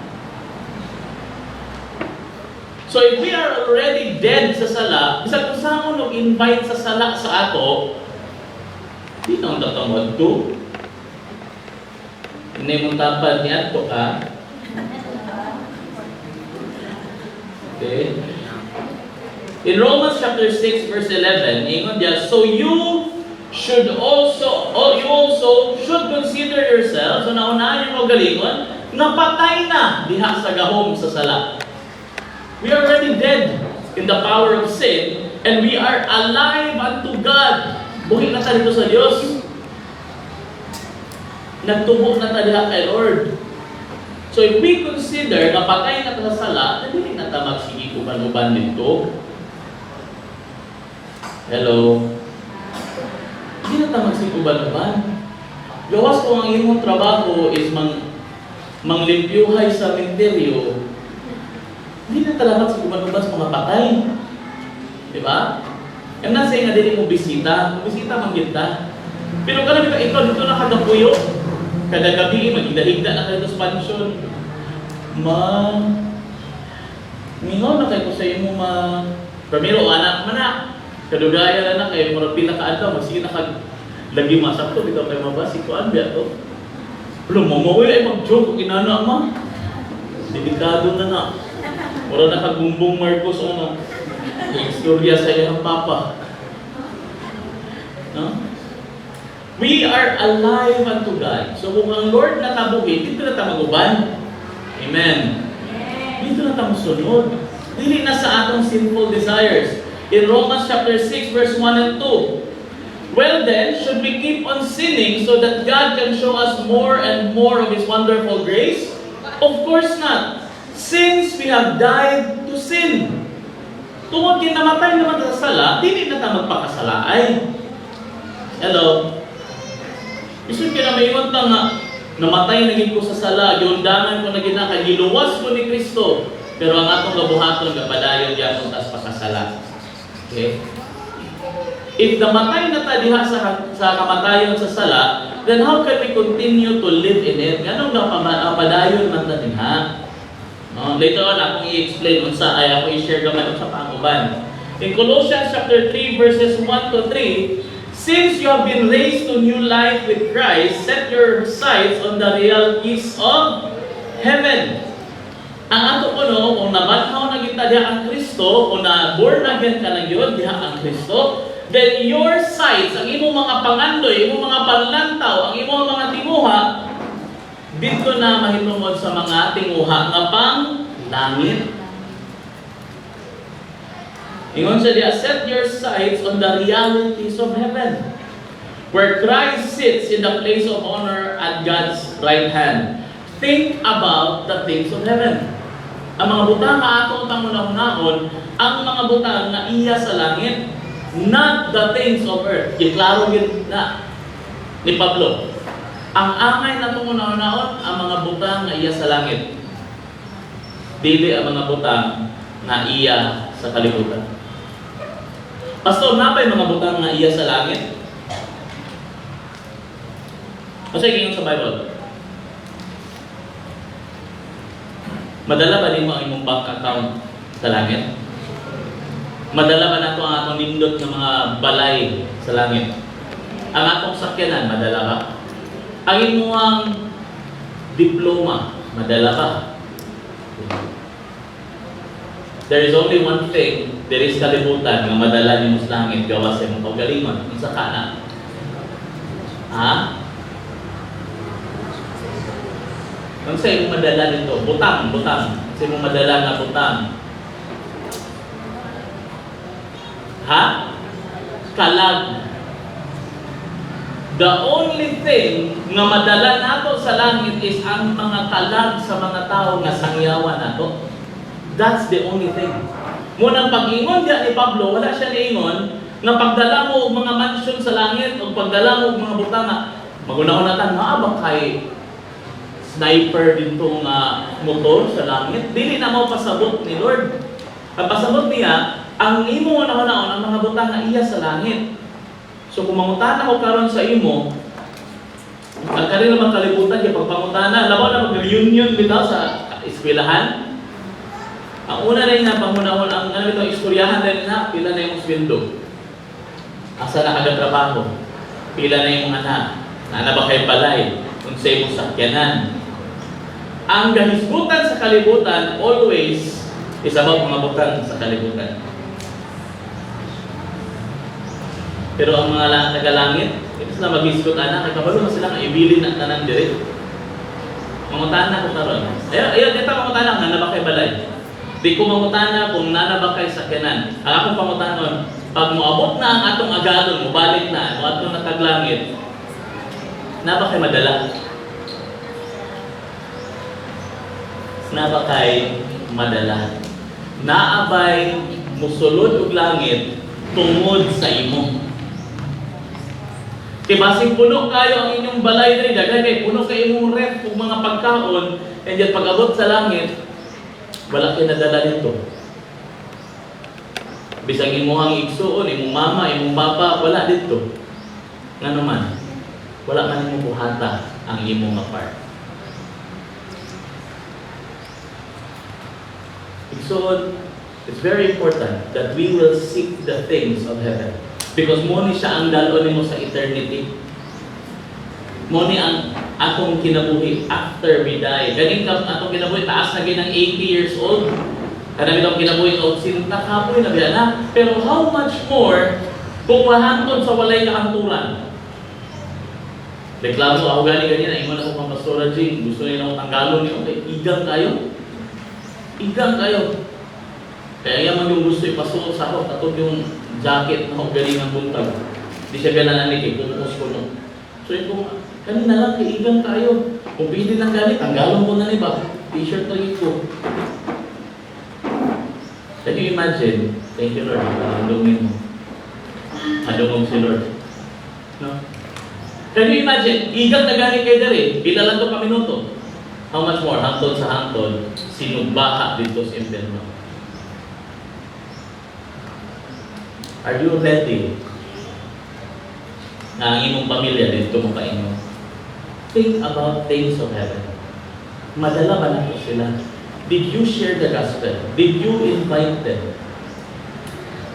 So if we are already dead sa sala, bisag kung saan mo nag-invite sa sala sa ato, di na ang tatangod to. Hindi mong tapad ni ato ka. Okay. In Romans chapter 6 verse 11, ingon diya, so you also should consider yourselves, so naunahan yung magalingon, napatay na diha sa gahom sa sala. We are already dead in the power of sin, and we are alive unto God. Buhi na tayo dito sa Diyos. Nagtubo na tayo diha kay Lord. So if we consider na patay na sa sala, hindi na tayo magsigi-uban-uban dito. Hello? Hindi na tayo magsig-uban-uban. Gawas ko ang imong trabaho is manglimpyuhay sa menteryo. Hindi na tayo magsig-uban-uban sa mga patay. Diba? Ang nasa nga din mo bisita. Bisita man kita. Pero kung ikaw dito nakagapuyo, kada gabi, magigda-higda na kayo sa pansyon. Mingaw na kayo sa imo Ramiro, anak manak. Kadugaya na kayo, murag pila ka adlaw, magsige na kag lagi masakto bitaw kay mabasi ko anbiya to. Pero mamoy ay mag-joke kung inana ma. Delikado na. Mura na kag Bumbong Marcos istorya sa iyang papa. No? We are alive unto God. So kung ang Lord nakabuhi, dito na tayo maguban. Amen. Dito na tayo sunod. Dili na sa atong sinful desires. In Romans chapter 6 verse 1 and 2. Well then, should we keep on sinning so that God can show us more and more of His wonderful grace? Of course not. Since we have died to sin. Tungod kinamatay naman sa sala, dili na tayo magpakasalaay. Hello? Isun kina may iwan nga, namatay naging ko sa sala, giundangan ko na ginaka, giluwas ko ni Kristo. Pero ang atong gabuhaton, gapadayon di atong tas pakasala. Okay? If namatay na tayo diha sa kamatayon sa sala, then how can we continue to live in it? Ganong gapadayon man ta diha? Later on, akong i-explain unsa ay ako i-share gamay sa panguban. In Colossians chapter 3 verses 1 to 3, since you have been raised to new life with Christ, set your sights on the realities of heaven. Ang ato ko kung nabanhaw na kita diha ang Kristo, kung na born again ka na yun, diha ang Kristo, then your sights, ang imong mga pangandoy, imong mga panlantaw, ang imong mga tinguha, dito na mahitungod sa mga tinguha nga pang langit. Ingon siya diya, set your sights on the realities of heaven, where Christ sits in the place of honor at God's right hand. Think about the things of heaven. Ang mga butang nga atong pangunahon, ang mga butang na iya sa langit, not the things of earth. Iklaro yun na ni Pablo. Ang angay na tungunahon, ang mga butang na iya sa langit. Dili ang mga butang na iya sa kalibutan. Pastor, napay mga butang na iya sa langit? Kasi gingon sa Bible. Madala ba din mo ang imong bank account sa langit? Madala ba nato ang atong nindot ng mga balay sa langit? Ang atong sakyanan, madala ba? Ang imong diploma, madala ba? There is only one thing, there is kalibutan nga madala niyo sa langit gawas sa imong kaugalingon. Unsa ka na? Ha? Unsa imong madala nito? Butang. Unsa imong madala nga butang? Ha? Kalag. The only thing nga madala nato sa langit is ang mga kalag sa mga tao nga sangyawan nato. That's the only thing. Munang pag-ingon diya ni Pablo, wala siya niingon nga pagdala mo og mga mansyon sa langit o pagdala mo og mga butang nga magunahon natan nga abang kay sniper dito nga motor sa langit, dili na mo pasabot ni Lord. Ang pasabot niya, ang imo na ang mga butang na iya sa langit. So kung mangutana ko karon sa imo, ang kani naman kalibutan kay pagpangutana, labaw na mag-reunion bitaw sa eskwelahan. Ang una na nga pangunahon ang ano ito istoryahan din na pila na yung sweldo. Asa na trabaho? Pila na yung anak? Na ba kay balay? Kung sa imong sakyanan. Ang gahisgutan sa kalibutan always is about mga butang sa kalibutan. Pero ang mga tagalangit, ito sila mag-hisgot anak, kaya kabalo na sila nga ibilin na tanan direct. Mangutana ko karon. Ayun, ito mangutana nga na ba kay balay? Di ko mangutana kung nana ba kay sakyanan. Ang akong pangutanon, pag moabot na ang atong agalon, mobalik na, o atong nataglangit, na ba kay madala? Na ba kay madala? Naabay musulod og langit tungod sa imo. Kaya basing puno kayo ang inyong balay diri, daghan kay puno kay imong ref ug mga pagkaon, and yet pag-abot sa langit, wala kay nadala dito. Bisag imong igsuon, imong mama, imong papa, wala dito. Nga naman, wala man imong buhata ang imong part. So, it's very important that we will seek the things of heaven. Because mo ni siya ang dalon nimo sa eternity. Mo ni ang atong kinabuhi after we die. Ganing ka atong kinabuhi, taas na ginang 80 years old. Kada bitong kinabuhi o sinta kapoy na biya na. Pero how much more kung mahantod sa walay kahanturan? Reklamo ako ganyan, ingon ako pang Pastora Jing, gusto nila akong tanggalon niyo. Okay, igang kayo. Igang kayo. Kaya yaman yung gusto ipasuot sa ako, katog yung jacket na ako galing ang buntag. Di siya ganananik eh, pumukos ko no. So yun kung, kanina lang, kaigang tayo. Kung pwede lang ganit, tanggalon ko na ba? T-shirt na ko. Can you imagine? Thank you Lord, andungin mo. Andungin si Lord. No? Can you imagine? Igang na ganit kayo dali, pila lang ito paminuto. How much more? Hangtod sa hangtod, sinugbaha dito sa impyerno. Are you ready na ang imong pamilya dito mo kainyo? Think about things of heaven. Madala ba na po sila? Did you share the gospel? Did you invite them?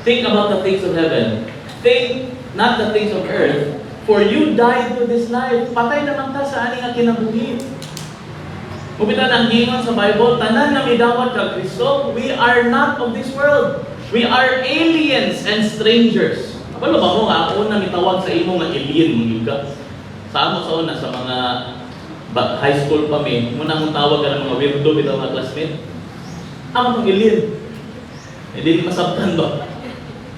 Think about the things of heaven. Think not the things of earth. For you died to this life. Patay naman ta sa ani nga kinabuhi. Kumitan ang gingon sa Bible, tanan na midawat kag Kristo, we are not of this world. We are aliens and strangers. Kapalo ba mo nga ako na mitawag sa imo nga alien mong yuga? Sa amo sa una sa mga high school pa mi, muna mong tawag ka ng mga weirdo bitaw nga classmate. Amo tong alien. Hindi masabtan ba?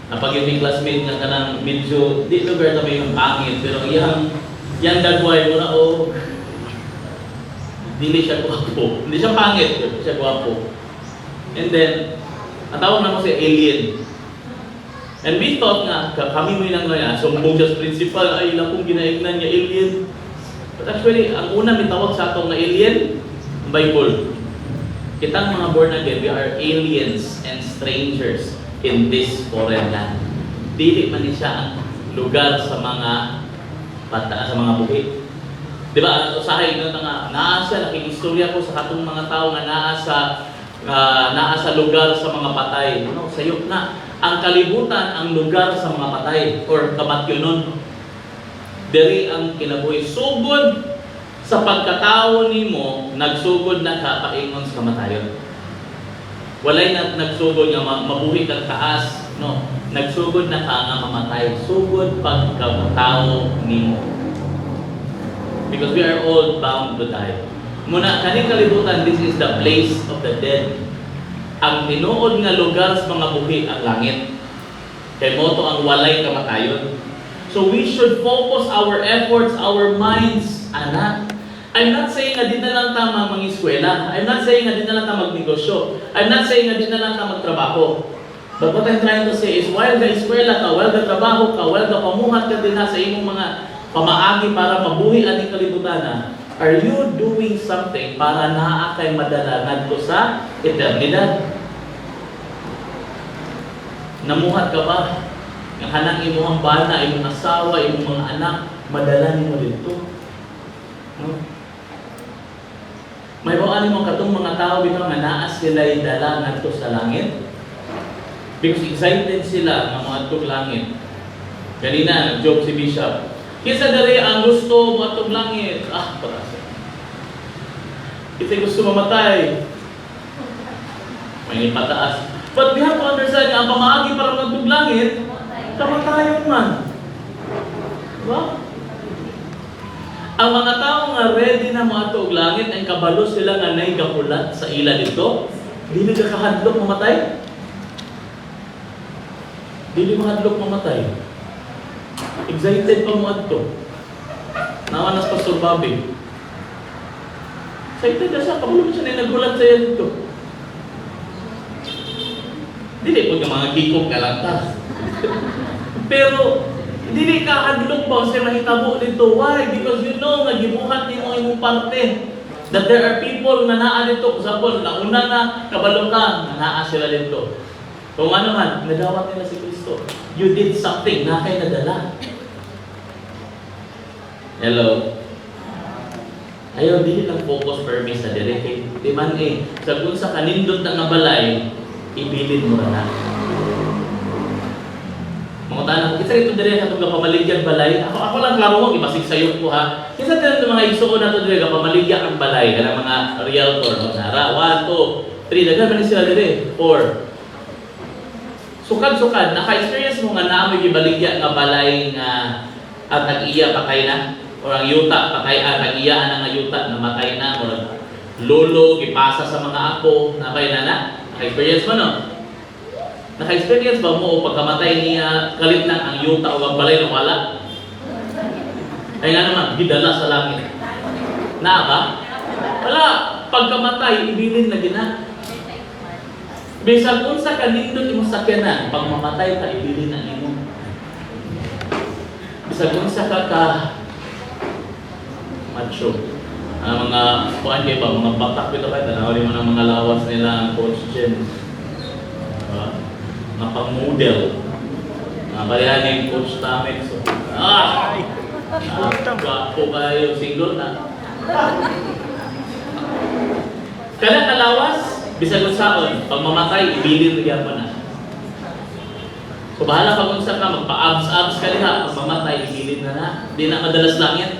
Napag yung classmate nga kanang medyo di lugar na may pangit, pero yang dagway mo na dili siya gwapo. Hindi siya pangit, pero siya gwapo. And then ang tawag na mo si alien. And we thought nga, kami mo yung nga, sumbong siya sa principal, ay ilang kong ginaignan niya alien. But actually, ang una may tawag sa atong na alien, Bible. Kitang mga born again, we are aliens and strangers in this foreign land. Dili man ni siya ang lugar sa mga sa mga buhi. Diba, usahay nga nga, naa siya, nakikistoria ko sa katong mga tao nga naa sa lugar sa mga patay. No, sayop na. Ang kalibutan ang lugar sa mga patay or kamatyonon. Diri ang kinabuhi. Sugod sa pagkatao nimo, nagsugod na ka paingon sa kamatayon. Walay na nagsugod nga mabuhi kag taas, no. Nagsugod na ka nga mamatay. Sugod pagkatao nimo. Because we are all bound to die. Muna, kaning kalibutan, this is the place of the dead. Ang tinuod nga lugar sa mga buhi, ang langit. Kay moto ang walay kamatayon. So we should focus our efforts, our minds, anak. I'm not saying na di na lang tama mag-eskwela. I'm not saying na di na lang tama magnegosyo. I'm not saying na di na lang tama magtrabaho. But what I'm trying to say is, while the eskwela ka, while the trabaho ka, while the pamuhat ka din sa imong mga pamaagi para mabuhi aning kalibutan na, Are you doing something para naa kay madala ngadto sa eternidad? Namuhat ka ba? Ang hanang imong bana, imong asawa, imong mga anak, madala nimo dito. No? May bawaan mo katong mga tao bitaw nga naa sila dala ngadto sa langit. Because excited sila nga moadtog langit. Kanina nag-joke si Bishop. Kinsa diri ang gusto moadtog langit? Para sa. Kinsa gusto mamatay? May pataas. But we have to understand nga ang pamaagi para moadtog langit, kamatayon man. Diba? Ang mga tao nga ready na moadtog langit ay kabalo sila nga nay gahulat sa ila dito. Dili ka kahadlok mamatay. Dili mahadlok mamatay. Excited pa mo adto. Nawa nas Pastor Bobby. Excited na siya, kabalo siya na nagulat sa iya dito. Dili po yung mga kikog ka lang ta. Pero, dili ka hadlok ba siya mahitabo dito. Why? Because you know, nagibuhat din mo imong parte. That there are people na naa dito. Kung sabon, nauna na, kabalo ka, naa sila dito. Kung ano man, nadawat nila si Kristo. You did something na kayo nadala. Hello? Ayaw, dili lang focus permis sa direct. Timan sa kung sa kanindot na nga balay, ibilid mo na. Mga tanong, kita ito direct na itong kapamaligyan balay. Ako lang klaro mo, ibasig sa'yo ko ha. Kita ito mga isuon na ito direct, kapamaligyan ang balay. Kaya mga realtor, magsara, 1, 2, 3, dagan man sila direct, 4. Sukad-sukad, naka-experience mo nga na may gibaligya nga balay nga at nag-iya patay na o ang yuta patay nag-iya na nga yuta namatay na o lolo gipasa sa mga apo napay na naka-experience mo no? Naka-experience ba mo o pagkamatay niya kalit na ang yuta o ang balay na wala? Ay nga naman, gidala sa langit. Na ba? Wala, pagkamatay ibilin na gina. Bisag unsa ka nindot imong sakyanan, pag mamatay ka ibilin na imo. Bisag unsa ka macho. Ang mga kuan kay ba mga batak bitaw kay tanawin mo ng mga lawas nila ang Coach Jen. Mga pang-model. Balihan yung Coach Tamek. So, gwapo kayo, single na. Kada kalawas, bisag unsaon, pag mamatay, ibilin nagyan mo na. So bahala pag unsa ka, magpa-abs-abs ka liha, pag mamatay, ibilin na. Di na madalas lang yan.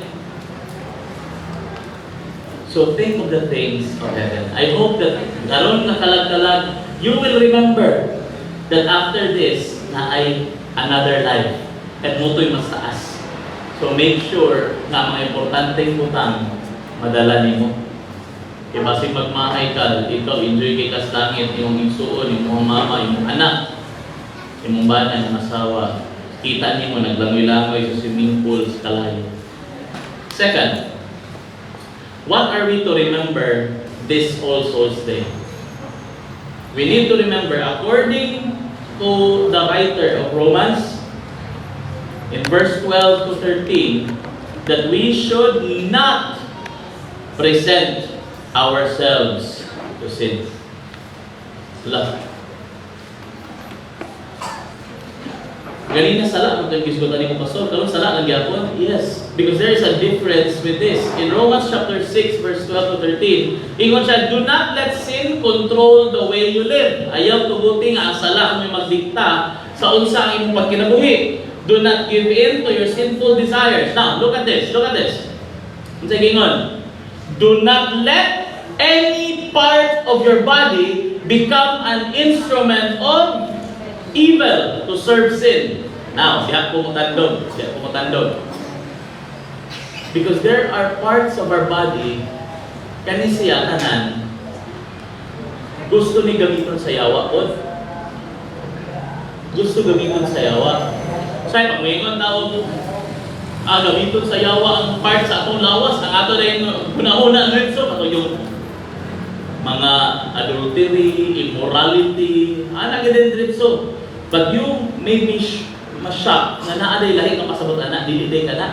So think of the things of heaven. I hope that karon na kalag-kalag, you will remember that after this, na ay another life. At muto'y mas taas. So make sure na mga importanteng utang, madala nimo. Kaya basig magmahay ka, ikaw enjoy kay kas langit, yung igsuon, yung mama, yung anak, yung bana, yung asawa. Kita niyo mo, naglangoy-langoy sa swimming pool, sa kalayo. Second, what are we to remember this All Souls Day? We need to remember, according to the writer of Romans, in verse 12 to 13, that we should not present ourselves to sin. Love. Ganina sala mo tayong gisgutan ni Pastor. Kalong sala ng gyapon? Yes. Because there is a difference with this. In Romans chapter 6, verse 12 to 13, ingon siya, do not let sin control the way you live. Ayaw tuguti nga ang sala mo magdikta sa unsa ang imong pagkinabuhi. Do not give in to your sinful desires. Now, look at this. Look at this. Unsa gingon? Do not let any part of your body become an instrument of evil to serve sin. Now, siya pumutandog. Because there are parts of our body, kani siya tanan, gusto ni gamiton sa yawa po. Gusto gamiton sa yawa. Say, pag mayingon tao, gamiton sa yawa ang part sa atong lawas, ang ato na yung una-una rinso, ato yung mga adultery, immorality, nagiging rinso. But you may be ma-shock na naaday lahi ka pasabot anak, diliday ka na.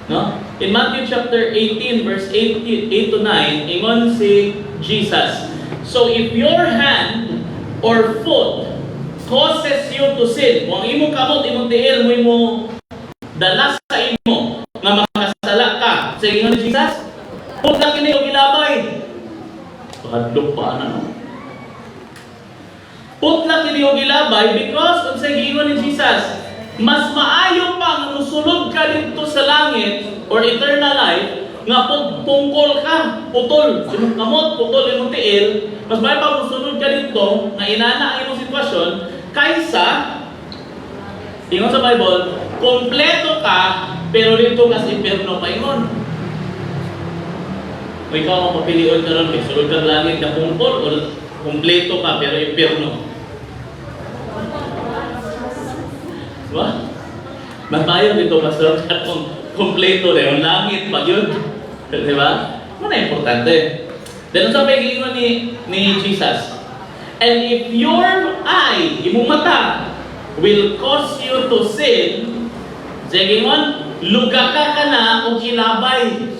No? In Matthew chapter 18, verse 8 to 9, ingon si Jesus, "So if your hand or foot causes you to sin," kung ang imong kamot, imong tiil, mo imo dala sa imo, nga makasala ka. Sa ingon ni Jesus, "Huwag lang kini og ilabay." Pakadlok pa na, no? Putla kini og ilabay because unsa giingon ni Jesus, mas maayo pa nga musulod ka dito sa langit or eternal life nga pungkol ka, putol imong kamot, putol imong tiil, mas maayo pa musulod ka dito nga inana ang imong sitwasyon kaysa ingon sa Bible, kompleto ka pero dito ka sa impyerno pa ingon. Kung ikaw ang papilion ka ron, sulod ka langit na pungkol o kompleto ka pero impyerno. Diba? Matayo dito masarap ka kung kompleto na yung langit pa yun. Diba? Ano na importante? Then sa pag-iingon ni Jesus, "And if your eye, imong mata, will cause you to sin," sige mo, luga ka na o kilabay.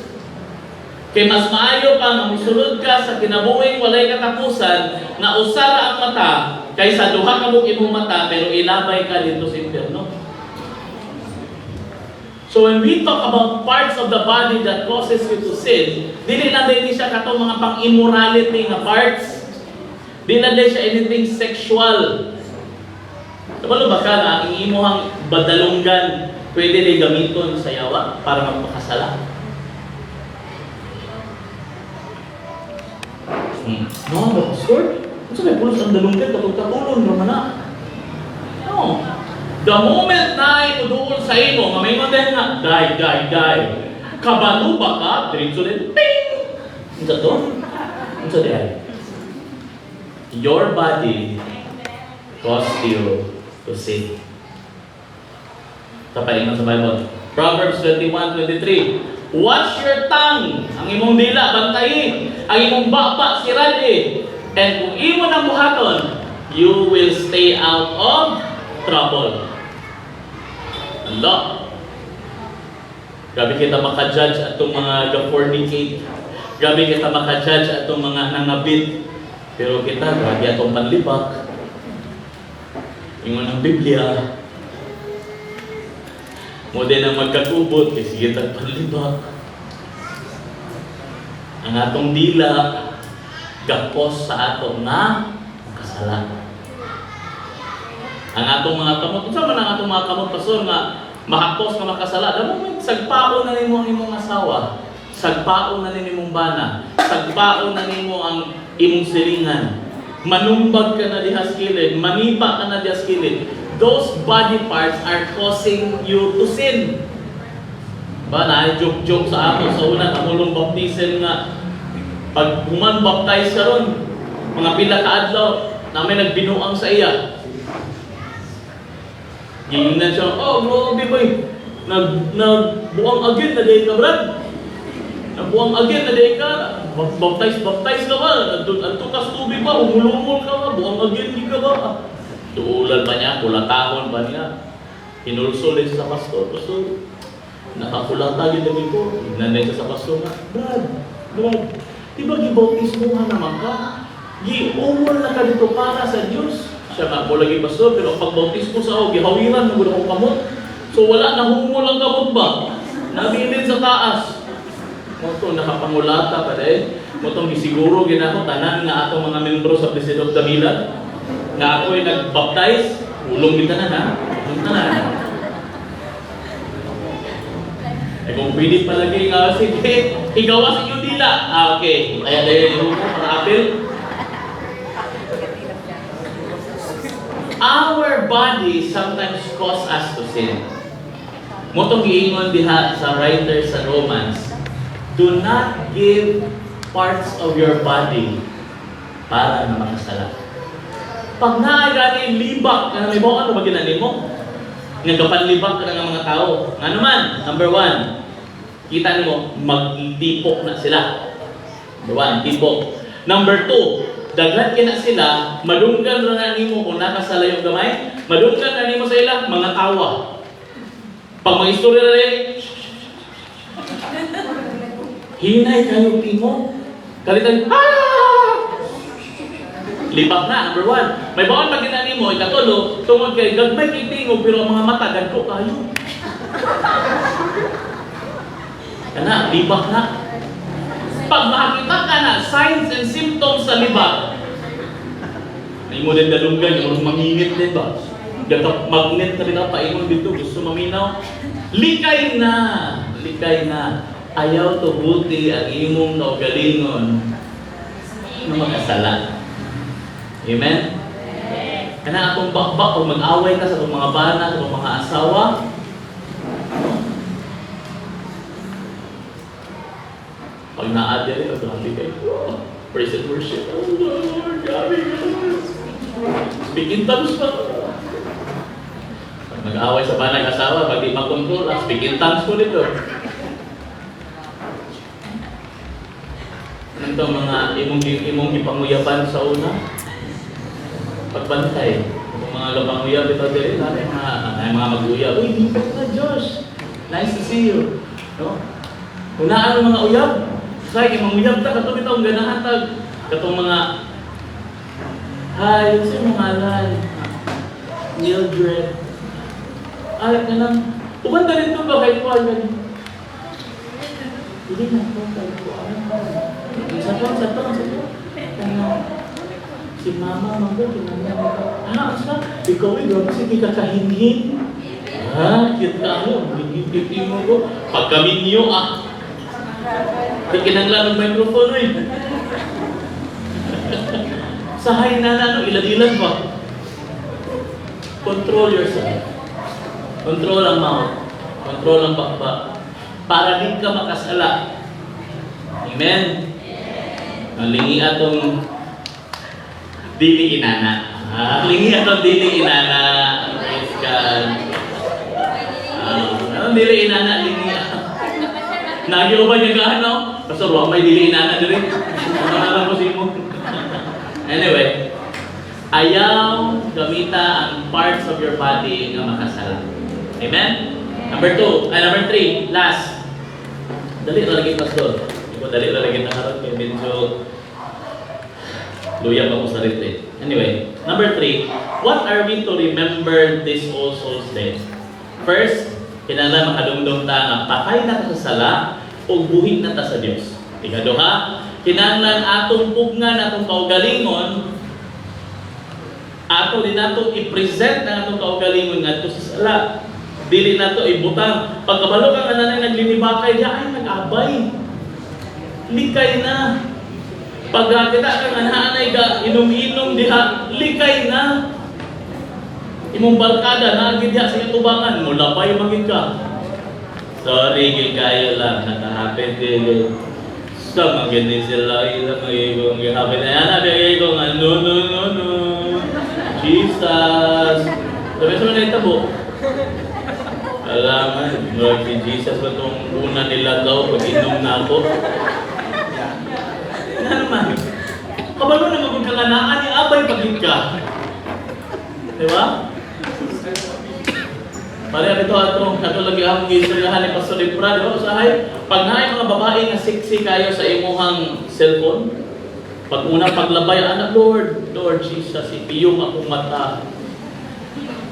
Kay mas maayo pa nga musulod ka sa kinabuhing walay katapusan na usara ang mata kaysa duha ka mong imong mata pero ilabay ka dito sa impyerno. So when we talk about parts of the body that causes you to sin, dili lang din siya katong mga pang-immorality nga parts. Dili lang din siya anything sexual. Kabalo ba ka na ang imuhang badalunggan pwede din gamiton sa yawa para magpakasala? No, Pastor? Ano sa may pulos ang dalunggan kapag katulon naman na? No. The moment na ituduol sa imo, may mga nga, die. Kabalo ba ka? Diretso din, ting! Ano sa to? Ano sa diyan? Your body caused you to sin. Kapalingan sa Bible. Proverbs 21:23. "Watch your tongue." Ang imong dila, bantayin. Ang imong bapa, sirali. And kung imo nang buhaton, you will stay out of trouble. Allah. Grabe kita makajudge atong mga ga-fornicate. Grabe kita makajudge atong mga nangabit. Pero kita, grabe atong panlibak. Ingon ang Biblia. Mo din ang magkatubot, kasi kita panlibak. Ang atong dila, gapos sa atong na kasalanan. Ang atong mga kamot, unsa man ang atong mga kamot pastor nga mahapos nga makasala, damo mo sagpaon na nimo ang imong asawa, sagpaon na nimo imong bana, sagpaon na nimo ang imong silingan. Manumbag ka na diha sa kilid, manipa ka na diha sa kilid. Those body parts are causing you to sin. Ba na joke sa ato sa una kamulong baptism nga pag human baptize ka ron, mga pila ka adlaw na may nagbinuang sa iya. Gingnan siya, "Oh, grabe boy. Nagbuang agad na day ka, Brad. Nagbuang agad na day ka. Baptize ka ba? Anto ka sa tubig ba? Humulumol ka ba? Buang agad di ka ba?" Tuulan pa niya, kulatahon pa niya. Hinulsol din sa pastor. Pastor, nakakulata yun namin ko. Nanay siya sa pastor nga, Brad, di ba gibautismuhan naman ka? Giumol na ka dito para sa Diyos. Siya nga po lagi pastor, pero pag bautismo sa ako, gihawiran, nagulong akong kamot. So wala na humol ang kamot ba? Nabilin sa taas. Moto nakapangulata pa dahil. Motong gisiguro ginako tanan nga atong mga membro sa President of Davila. Nga ako'y nag-baptize, ulong din tanan ha? Ulong tanan. Eh kung pwede palagi nga, sige, igawa sa inyo dila. Okay. Kaya dahil yung para apel. Our body sometimes cause us to sin. Motong giingon diha sa writer sa Romans, do not give parts of your body para na makasala. Pag naagani libak ka na mo, ano ba ginanin mo? Nagapanlibak ka na ng mga tao. Nga naman, number 1, kita mo, magtipok na sila. Diba? Tipok. Number 2, daghan kina sila, madunggan na nimo kung nakasala yung gamay, madunggan na nimo sa ila, mga tawa. Pag mag-istorya na rin, Hinay kayo timo. Kalitan, libak na, number 1. May bawal pag ginani mo, ikatulo, tungod kay gagmay kay tingog, pero ang mga mata, dagko kayo. Kana, libak na. Pag makakita ka na, signs and symptoms sa libak, may mo din dalunggan, yung mangingit din ba? Gatak magnet na rin ang paingon dito, gusto maminaw. Likay na! Likay na. Ayaw to buti ang imong kaugalingon na makasala. Amen? Kana akong bakbak, kung mag-away ka sa itong mga bana, sa itong mga asawa, pag na-adya rin, grabe kayo. Praise and worship. Oh Lord, grabe God. Speak in tongues pa. Pag mag-away sa banay asawa, pag di makontrol, speak in tongues po nito. Ano ito mga imong ipanguyapan sa una? Pagbantay. Kung mga kapanguyab ito din, mga mag-uyab. Uy, di ka na, Josh. Nice to see you. No? Unaan ang mga uyab. Say, imang uyab ta, katong itong ganahatag. Katong mga, hi, sa mga ngalan. Mildred. Ay, ka lang. Umanda rin ito ba kahit po? Hindi na po kahit po. Sa to. Si mama, kinanya mo ka. Asa? Ikaw kasi di ka kahinhin. Cute ka mo. Hinhin mo ko. Pagkamin niyo, di kinanglan ng microphone, Sahay na, ilan-ilan ba? Control yourself. Control ang mouth. Control ang bakba. Para di ka makasala. Amen? Lingi atong dili inana. Lingi atong dili inana. Praise God. Anong dili inana? Lingi. Nagyo ba niya gaano? Pastor, wag may dili inana diri. Ano lang ko simo. Anyway, ayaw gamita ang parts of your body nga makasala. Amen? Number 3, last. Dali na lagi, Pastor. Dali na lagi na harap. Kaya medyo luya pa ko sa retreat. Anyway, number 3, what are we to remember this All Souls Day? First, kinahanglan makadumdum ta nga patay na ta sa sala o buhi na ta sa Dios. Ikaduha, kinahanglan atong pugnan atong kaugalingon, ato din nato i-present ang atong kaugalingon ngadto sa sala. Dili nato ibutang. Pagkabalo ka nga nanay naglinibakay diya, ay nag-abay. Likay na. Pag kita kang anahanay ka, inom-inom diha, likay na. Imong barkada, naagid diha sa itubangan, mulapay maging ka. Sorry, gil kayo lang, nakahapit din. So, magiging sila, ilang magiging hapit. Ayan, nabigay ko nga, no. Jesus. Sabi sa mga itabo. Alaman, Lord, si Jesus ba itong una nila daw pag inom na ako? Ano naman? Kabalo na magkakanaan ni Abay pagin ka. Diba? Pare ito ato lagi ang gistoryahan ni Pastor Libra, di ba? Usahay, pag naay mga babae nga sexy kayo sa imuhang cellphone, pag unang paglabay, anak, Lord Jesus, ipiyong akong mata.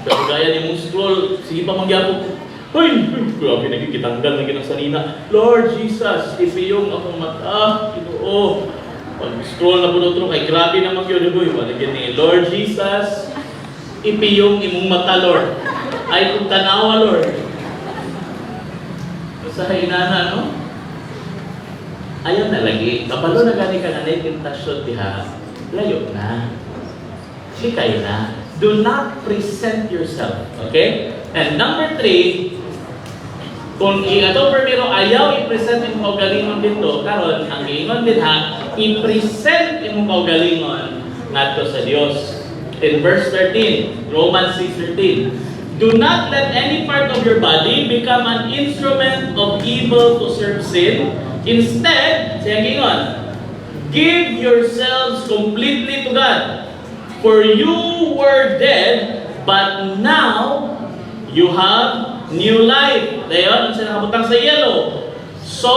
Pero gaya ni mong scroll, sige pa magyapog, grabe, nagkikitanggal na ginang sanina. Lord Jesus, ipiyong akong mata. Ginoo. Pag scroll na po doon, kay grabe naman yun. Walagyan ni Lord Jesus, ipiyong imong mata, Lord. Ay kung tanawa, Lord. Basta inana, no? Ayaw na lagi. Kapalo na gani ka na tentasyon diha, layo na. Sikay na. Do not present yourself. Okay? And number 3, kung ato pero ayaw i-present imong kaugalingon dito, karon ang giingon din ha, i-present imong kaugalingon ngadto sa Dios. In verse 13, Romans 6:13, do not let any part of your body become an instrument of evil to serve sin. Instead, siya giingon, give yourselves completely to God. For you were dead, but now you have new life. Dayon, ang sinakabutang sa yellow. So,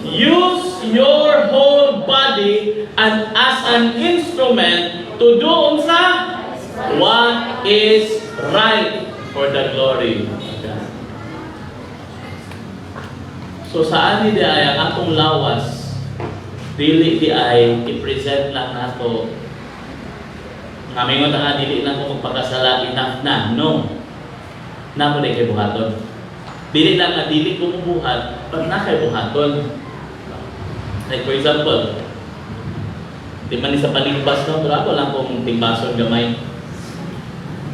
use your whole body and as an instrument to do unsa what is right for the glory of God. So saan di ay ang atong lawas dili di ay i-present lang nato nga mingon nga dili na ko magpakasala enough na. No. Namo na kay buhaton. Dili lang nga dili ko mubuhat pag na kay buhaton. Like for example, di man sa paligbas no, pero ako lang kung tigbason gamay.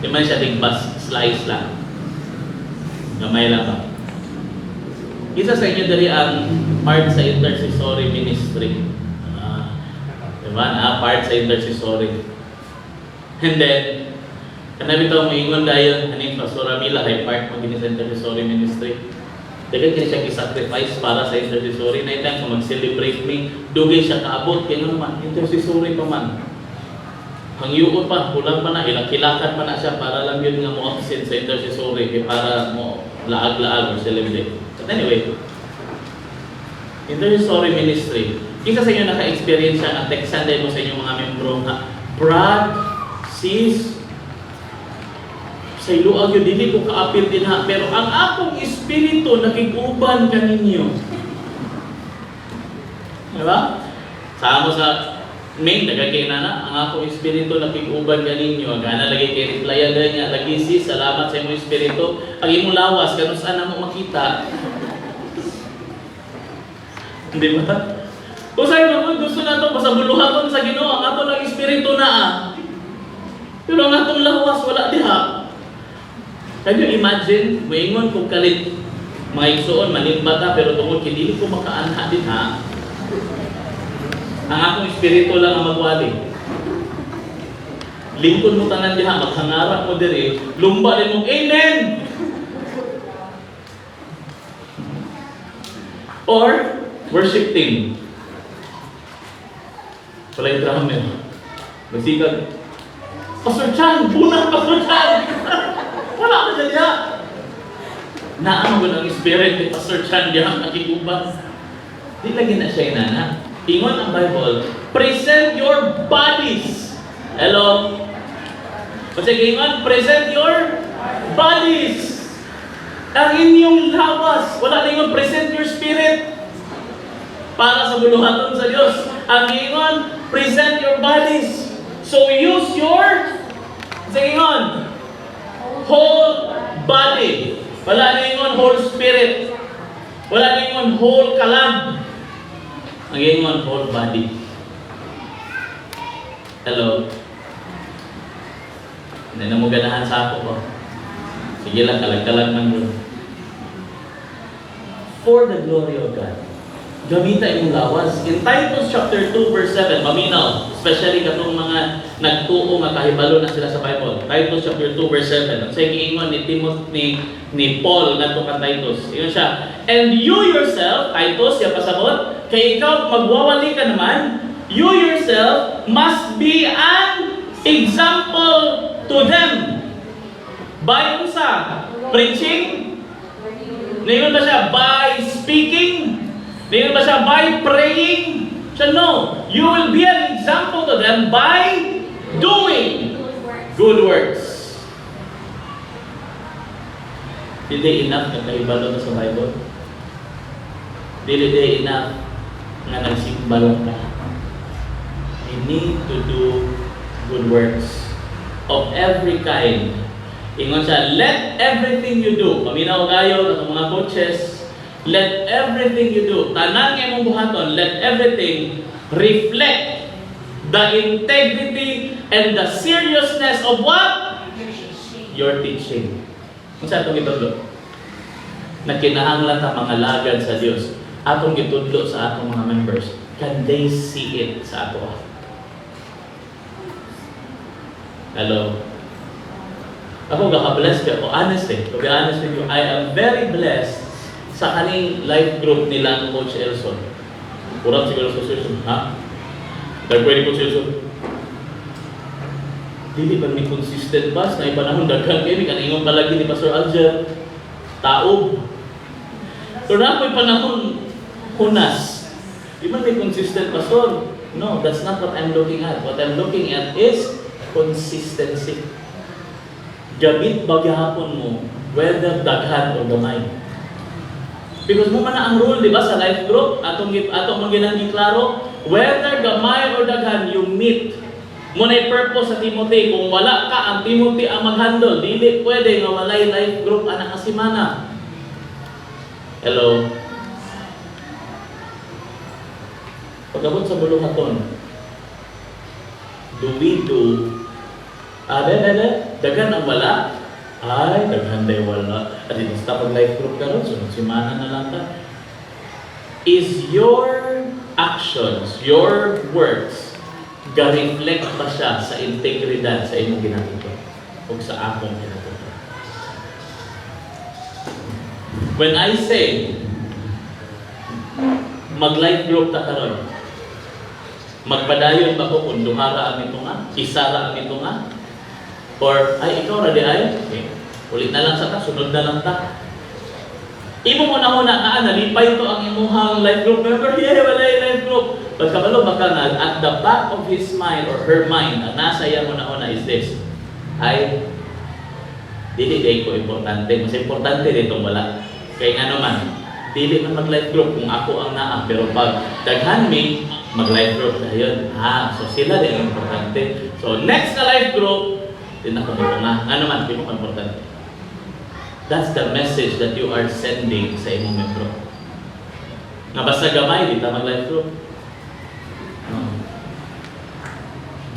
Di man siya tigbas, slice lang. Gamay lang ba? Isa sa inyo dali ang part sa intercessory ministry. Diba? Part sa intercessory. And then, kanabi ito maingon dahil haning Pastora Mila ay part mo sa intercessory ministry. Dagan kini siya i-sacrifice para sa intercessory. Na itang kung mag-celebrate me, dugay siya kaabot. Kaya naman, intercessory pa man. Hangyuon pa, kulang pa na, ilang kilakan pa na siya para lang yun nga mo absent sa intercessory para mo laag-laag or celebrate. But anyway, intercessory ministry. Isa sa inyo naka-experience siya, ang text Sunday mo sa inyong mga membro nga, Brad, sis, sa iluag yun, dili ko kaapil din ha, pero ang akong espiritu nakiguban kaninyo. Diba? Sama sa main, nagagay na ang akong espiritu nakiguban kaninyo. Gana lagi kay replyan dahil nga, lagi sis, salamat sa imong espiritu. Ang imong lawas, kanus saan na mo makita. Di ba? Kung sa'yo naman, gusto na ito, pasabuluhaton sa Ginoo, ang ato ng espiritu na pero ang atong lawas, wala diha. Can you imagine, maingon kung kalit mga igsoon, malimbata, pero tungkol hindi ko makaanha din ha. Ang akong espiritu lang ang magwali. Lingkod mo tanan diha, maghangarap mo diri, lumba din mo, Amen! Or, worship team. Wala yung drummer. Magsikag, Pastor Chan! Bunang Pastor Chan! Wala ka dyan diha. Naamo ko ng spirit ni Pastor Chan diha nakikubang. Di lagi na siya inana. Ingon ang Bible, present your bodies. Hello? Kasi ingon, present your bodies. Ang inyong lawas. Wala na ingon, present your spirit. Para sa buluhaton sa Diyos. Ang ingon, present your bodies. So use your, ingon, whole body. Wala na ingon, whole spirit. Wala na ingon, whole kalam. Ang ingon, whole body. Hello? Hindi na mo ganahan sa ako ko. Sige lang, kalag-kalag man doon. For the glory of God. Gamita imong lawas. In Titus chapter 2 verse 7, paminaw, especially katong mga nagtuo nga kahibalo na sila sa Bible. Titus chapter 2 verse 7. Ang sa giingon ni Paul ngadto ka Titus. Ingon siya, and you yourself, Titus, ya pasabot, kay ikaw magwawali ka naman, you yourself must be an example to them. By unsa? Preaching? Ningon ba siya by speaking? Ningon ba siya by praying? So no, you will be an example to them by doing good works. Dili enough na kahibalo na sa Bible. Dili enough na nagsimba lang ka. You need to do good works of every kind. Ingon siya, let everything you do, paminaw kayo at mga coaches, let everything you do, tanan nga mong buhaton, let everything reflect the integrity and the seriousness of what? Your teaching. Kung saan itong itudlo? Na kinahanglan ta mga lagad sa Diyos. Atong itudlo sa atong mga members. Can they see it sa ato? Hello? Ako gaka-blessed ako, honest to be honest with you, I am very blessed sa kaning life group nila Coach Elson. Kurang siguro sa Elson, ha? Dahil pwede Coach Elson. Dili ba may consistent bas na ipanahon daghang kayo, kaningon palagi ni Pastor Alger, taob. Pero na ako'y panahon, hunas. Di ba may consistent pastor? No, that's not what I'm looking at. What I'm looking at is consistency. Gabit bagyahapon mo, whether daghan o gamay. Because mo man na ang rule, di ba, sa life group, atong maginang klaro, whether gamay or daghan, you meet. Muna yung purpose sa Timothy, kung wala ka, ang Timothy ang mag-handle, dili pwede nga walay life group anak kasimana. Hello? Pagkabot sa buluhaton, do we do, daghan ang wala, ay, daghan day wala. At basta pag life group ka ron, sunod simana na lang ka. Is your actions, your works, ga-reflect pa siya sa integridad sa inyong ginatuto o sa akong ginatuto? When I say, mag-life group ta karon, magpadayon ba ko kung duhara ang ito nga, isara ang ito nga, or ay ikaw na di ay, okay, ulit na lang sa ta, sunod na lang ta. Imo mo na nalipay ito ang imuhang life group member, yeah, wala yung life group. Pagkabalo baka na, at the back of his mind or her mind, ang nasa iya mo na is this, ay, dili ko importante, mas importante dito wala. Kaya nga naman, dili man mag-life group kung ako ang naa, pero pag daghan mi, mag-life group na yun. So sila din ang importante. So next na life group, din ako dito nga. Ano man, di mo importante. That's the message that you are sending sa imong membro. Nga basta gamay, di ta mag-life group.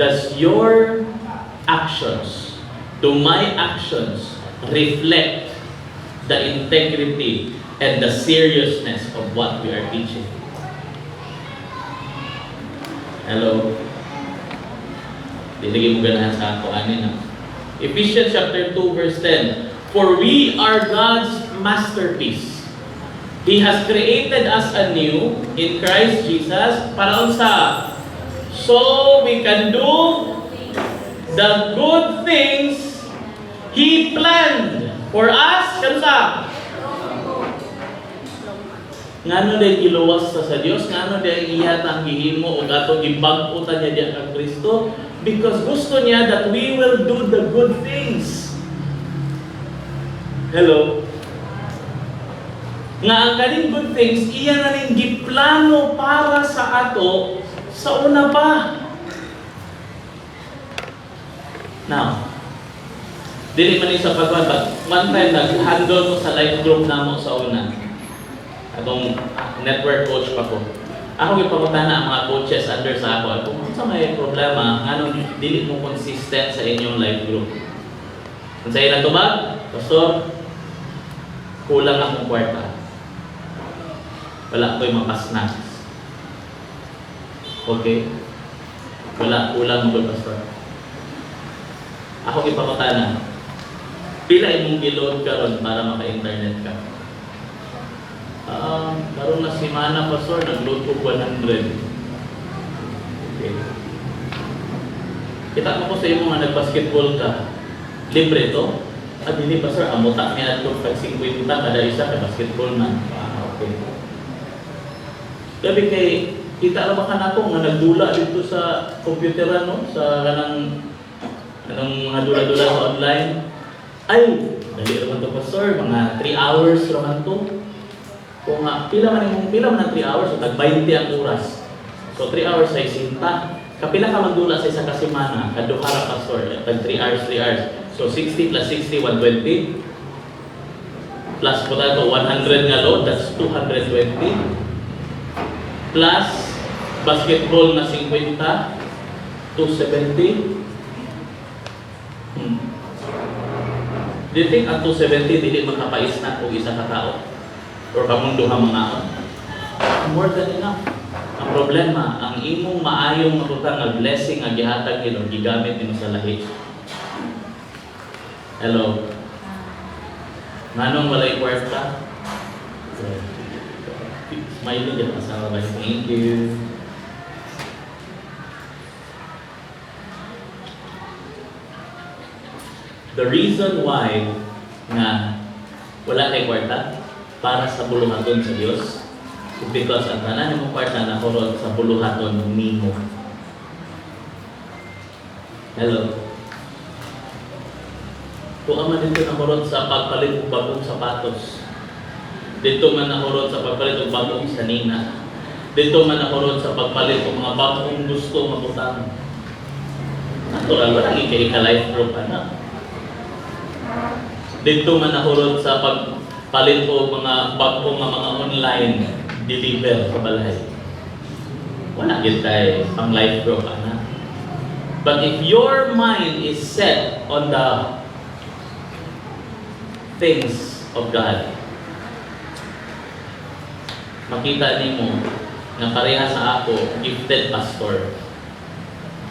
Does your actions, do my actions reflect the integrity and the seriousness of what we are teaching? Hello? Dilagay mo ganahan sa ako, anin na. Ephesians chapter 2 verse 10. For we are God's masterpiece. He has created us anew in Christ Jesus para unsa? So we can do the good things He planned for us. Kansa? Ngano din iluwas sa Dios, ngano din ihatang gihimo o atong gibag-utan niya diya kang Kristo, because gusto niya that we will do the good things. Hello? Nga ang kaning good things, iya na rin giplano para sa ato sa una pa. Now, dili man sa pagwala, one time nag-handle ko sa life group namo sa una. Atong network coach pa ko. Ako gipangutana ang mga coaches under sa ako. Kung sa may problema, ano dili mo consistent sa inyong life group. Kung sa ilang tubag, pastor, kulang akong kwarta. Wala ko'y mapasnacks. Okay? Wala, kulang mo pastor. Ako gipangutana. Pila imong giload karon para maka-internet ka? Karong na simana pastor, nag-load ko 100. Okay. Kita mo ko sa imo nga nag-basketball ka. Libre to? Dili pastor, amuta niya at 50 kada isa ka basketball man. Okay. Gabi kay kita ra ba kanako nga nagdula dito sa computeran no, sa kanang mga dula-dula sa online. Ay, dali ra man to pastor, mga 3 hours ra man to. Kung pila man ng 3 hours, so tag 20 ang oras. So 3 hours sa isinta. Kapila ka magdula sa isa ka semana, kaduha ra pastor, tag 3 hours. So 60 plus 60, 120. Plus po tayo 100 nga load, that's 220. Plus basketball na 50, 270. Do you think ang 270 dili makapais na kung isa ka tao? Or kamong duha mga on? More than enough. Ang problema, ang imong maayong matutang nga blessing nga gihatag nilo gigamit nimo sa lahi. Hello. Manong walay kwarta? Smiling din asawa ba? Thank you. The reason why nga wala kay kwarta para sa buluhaton sa Dios Because ang tanan mo kwarta na kurot sa buluhaton nimo. Hello. Kung man dito nakurot sa pagpalit og bagong sapatos. Dito man nakurot sa pagpalit og bagong sanina. Dito man nakurot sa pagpalit og mga bagong gusto mabutang. Natural wala kay ka-life group ana. Dito man nakurot sa pagpalit og mga bagong mga online deliver sa balay. Wala gyud kay pang life group ana. But if your mind is set on the things of God, makita nimo nga pareha sa ako gifted pastor.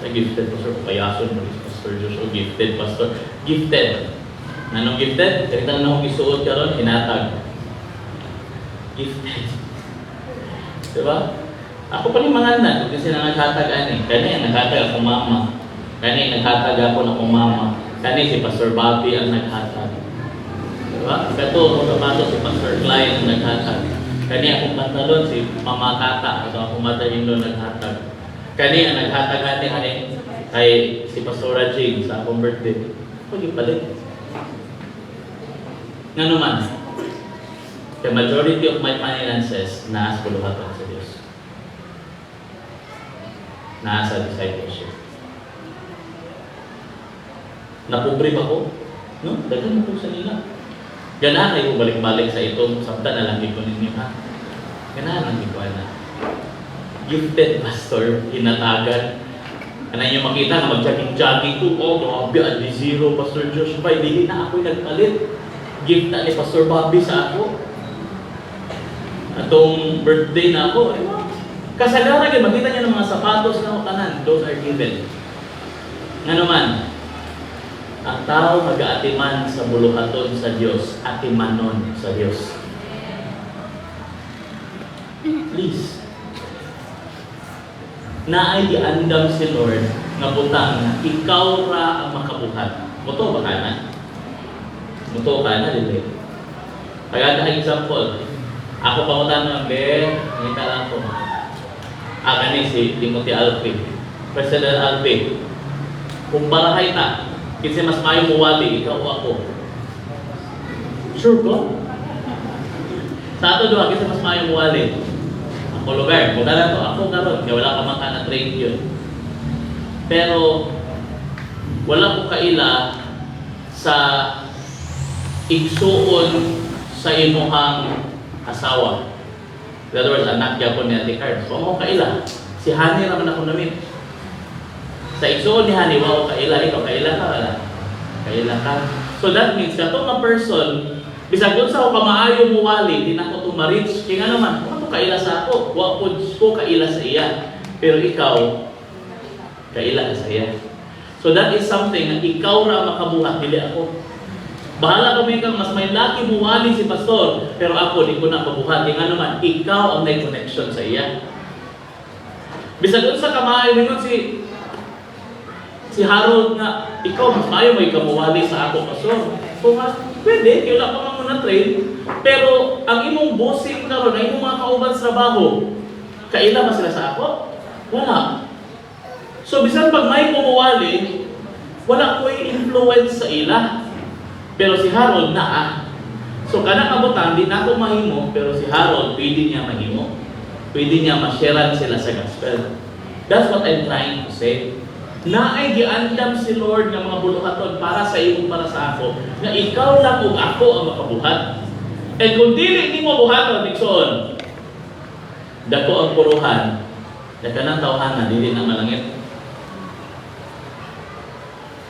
Sa gifted pastor payason mo pastor Joshua gifted pastor. Gifted. Nanong gifted? Kita na akong isuot karon hinatag. Gifted. Diba? Ako pa ni manganan kasi naghatag ani. Kani ang naghatag ako mama. Kani naghatag ako na akong mama. Kani si Pastor Bobby ang naghatag. Diba? Kato ako kabato si Pastor Clyde ang naghatag. Kani akong pantalon si Mama Tata o akong mother-in-law naghatag. Kani ang naghatag ani kay si Pastora Jane sa akong birthday. Pag ipalit. Nga naman, the majority of my finances nasa buluhatan sa Diyos. Nasa discipleship. Napobre ba ko? No? Dagan mo po sa nila. Ganahan kayo balik-balik sa ito. Sabta na lang ko ninyo ha. Ganahan lang ko na. Gifted pastor, hinatagan. Ano nyo makita na mag-jogging-jogging ko. Oh, grabe, at zero, Pastor Joshua. Hindi na ako'y nagpalit. Gift na ni Pastor Bobby sa ako. Atong birthday na ako. Eh, kasagaran yun, makita niyo ng mga sapatos na kanan. Those are given. Nga naman, ang tao mag-aatiman sa buluhaton sa Diyos, atimanon sa Diyos. Please. Naay giandam si Lord nga butang na ikaw ra ang makabuhat. Muto ba ka na? Muto ka na, dili. Tagada example. Ako pangutan ng ngita lang ko. Kani si Timothy Alpi. President Alpi. Kung barahay ta, kasi mas mayo muwali, ikaw o ako. Sure ko? Sa ato doon, kasi mas mayo muwali. Ako lugar, kung na to, ako karon, kaya wala ka man ka na-train yun. Pero, wala ko kaila sa igsuon sa imuhang asawa. In other words, anak niya po ni Ate Carl. So, ako kaila. Si Hani naman ako namin. Sa igsuon ni Hani, wow, kaila. Ikaw, kaila ka, wala? Kaila ka. So, that means, katong nga person, bisag kung sa ako kamaayo mo wali, di na ako tumarits. Kaya nga naman, kung ako kaila sa ako, wapod ko kaila sa iya. Pero ikaw, kaila ka sa iya. So, that is something na ikaw ra makabuhat, dili ako. Bahala kami kang mas may laki muwali si pastor, pero ako di ko na kabuhat. Nga naman, ikaw ang may connection sa iya. Bisag doon sa kamay, mingon si Harold nga, ikaw mas mayo may kamuwali sa ako, pastor. So nga, pwede, kaya wala pa nga muna train. Pero ang imong bossing karon, ang imong mga kauban sa trabaho, kaila ba sila sa ako? Wala. So bisan pag may kumuwali, wala ko influence sa ila. Pero si Harold naa. So kana kabutan, di na ako mahimo, pero si Harold pwede niya mahimo. Pwede niya ma-sharean sila sa gospel. That's what I'm trying to say. Naay giandam si Lord ng mga buluhaton para sa imo, para sa ako, na ikaw lang ug ako ang makabuhat. And kung dili nimo buhaton, Dixon, dako ang puruhan, na kanang tawhanan, dili na malangit.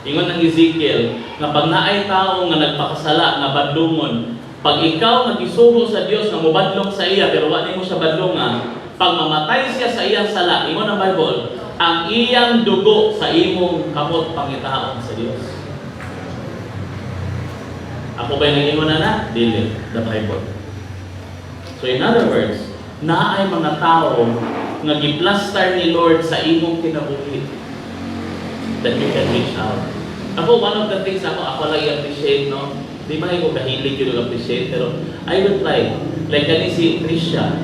Ingon ng Ezekiel, nga pag naay tao nga nagpakasala, nga badlungon, pag ikaw nagisugo sa Dios nga mobadlong sa iya, pero wala mo siya badlonga, pag mamatay siya sa iyang sala, ingon ang Bible, ang iyang dugo sa imong kamot pangitaon sa Dios. Ako ba'y nag-ingon na? Dili, the Bible. So in other words, naay mga tao nga giplastar ni Lord sa imong kinabuhi that you can reach out. Ako, one of the things ako lang i-appreciate, no? Di ba ko kahilig yung appreciate, pero I will try. Like kani si Trisha.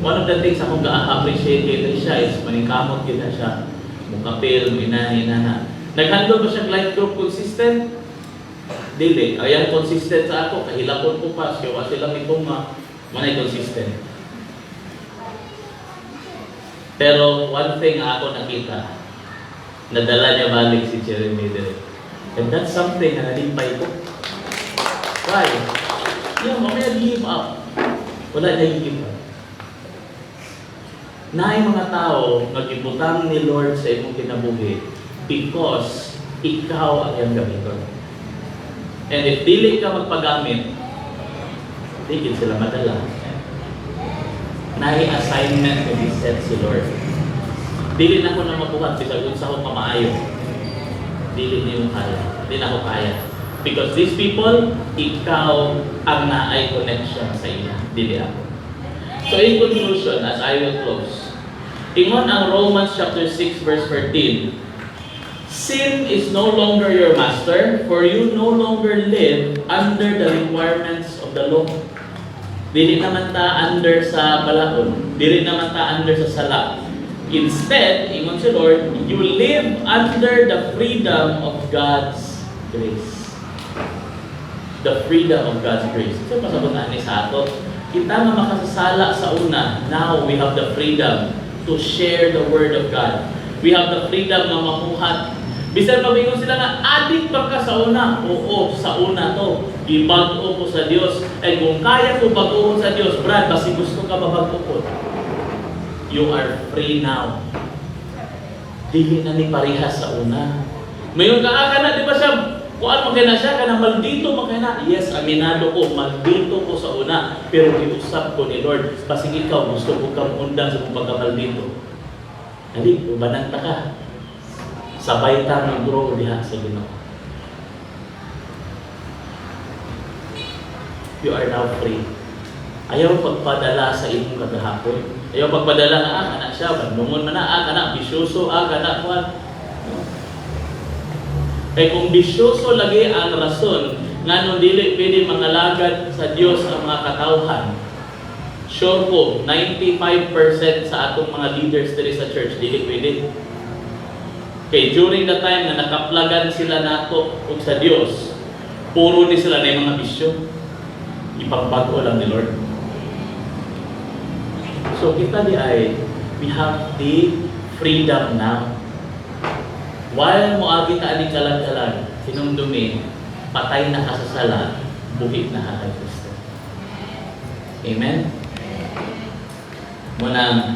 one of the things akong ga-appreciate kita siya is maningkamot kita siya. Mukapil, ina. Nag-handle ba siya life group consistent? Dili. Ayan consistent sa ako. Kahilapon ko pa. Siya sila itong manay consistent. Pero one thing ako nakita, nadala niya balik si Jeremy dire. And that's something na nalimpay ko. Why? Yeah, mamaya give up. Wala na give up. Naay mga tao nagibutang ni Lord sa imong kinabuhi because ikaw ang iyang gamiton. And if dili ka magpagamit, di sila madala. Naay assignment na set si Lord. Dili na ko na mabuhat bisag unsa ko kamaayo. Dili niyo kaya. Dili na ko kaya. Because these people, ikaw ang naay connection sa ila. Dili ako. So in conclusion, as I will close, ingon ang Romans chapter 6 verse 13, sin is no longer your master, for you no longer live under the requirements of the law. Dili naman ta under sa balaod, dili naman ta under sa sala. Instead, ingon si Lord, you live under the freedom of God's grace. The freedom of God's grace. So, pasabot na ni sa ato. Kita nga makasasala sa una, now we have the freedom to share the Word of God. We have the freedom na mamuhat. Bisan pag-ingon sila na, adik pa ka sa una. Oo, sa una to. Ibag-o ko sa Diyos. Eh kung kaya ko bag-o sa Diyos, Brad, basi gusto ka mabag-o ko. You are free now. Dili na ni parihas sa una. Mayon ka na, di ba siya? Kuan mo kaya na siya, kanang maldito mo kaya na. Yes, aminado ko, maldito ko sa una. Pero iusap ko ni Lord, pasig ikaw, gusto ko kang undang sa mong pagkamaldito. Hindi, ubananta ka. Sabay ta mag-grow diha sa Ginoo. You are now free. Ayaw pagpadala sa imong kagahapon. Ayaw pagpadala na, kana siya, bandungon man na, kana, bisyoso, kana, kuan. Kaya kung bisyoso lagi ang rason nga nung dili pwede mangalagad sa Dios ang mga katawhan, sure ko, 95% sa atong mga leaders diri sa church, dili pwede. Okay, during the time na nakaplagan sila nato ug sa Dios, puro ni sila na mga bisyo. Ipagbago lang ni Lord. So kita di ay, we have the freedom now. While mo agi ta ani kalag-kalag, hinumdumi, patay na ka sa sala, buhi na ka kay Kristo. Amen? Muna,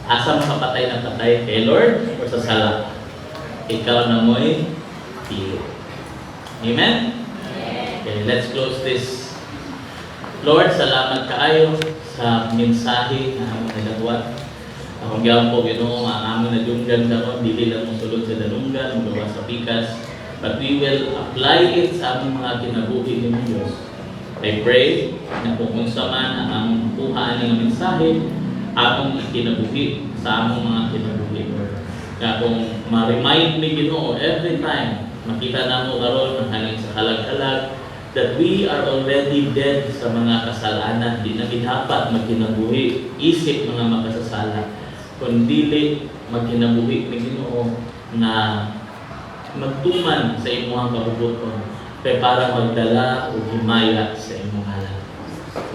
asa mo kapatay na patay? Kay Lord o sa sala? Ikaw na mo'y pili. Amen? Okay, let's close this. Lord, salamat kaayo sa mensahe na among nagawat. Akong gyapon Ginoo ang among nadunggan karon, dili lang mo sulod sa dalunggan, magawa sa pikas, but we will apply it sa among mga kinabuhi ni Diyos. I pray na kung unsa man ang among kuha ani nga mensahe, among ikinabuhi sa among mga kinabuhi, Lord. Kaya kung ma-remind me Ginoo every time makita namo karon ang haning sa kalag-kalag, that we are already dead sa mga kasalanan, di na dapat magkinabuhi, isip mga makasasala, kundi magkinabuhi ni Ginoo na magtuman sa imuhang kabubuton, kaya para magdala o himaya sa imong ngalan.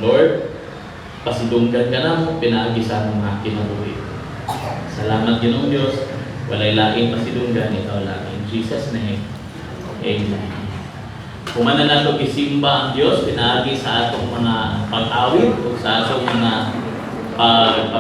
Lord, pasidunggan ka na mo, pinaagi sa among mga kinabuhi. Salamat Ginoong Diyos, walay laing pasidunggan, ikaw lang. In Jesus' name, Amen. Kung man na nato gisimba ang Diyos, pinaagi sa atong mga pag-awit o sa atong mga pamilya,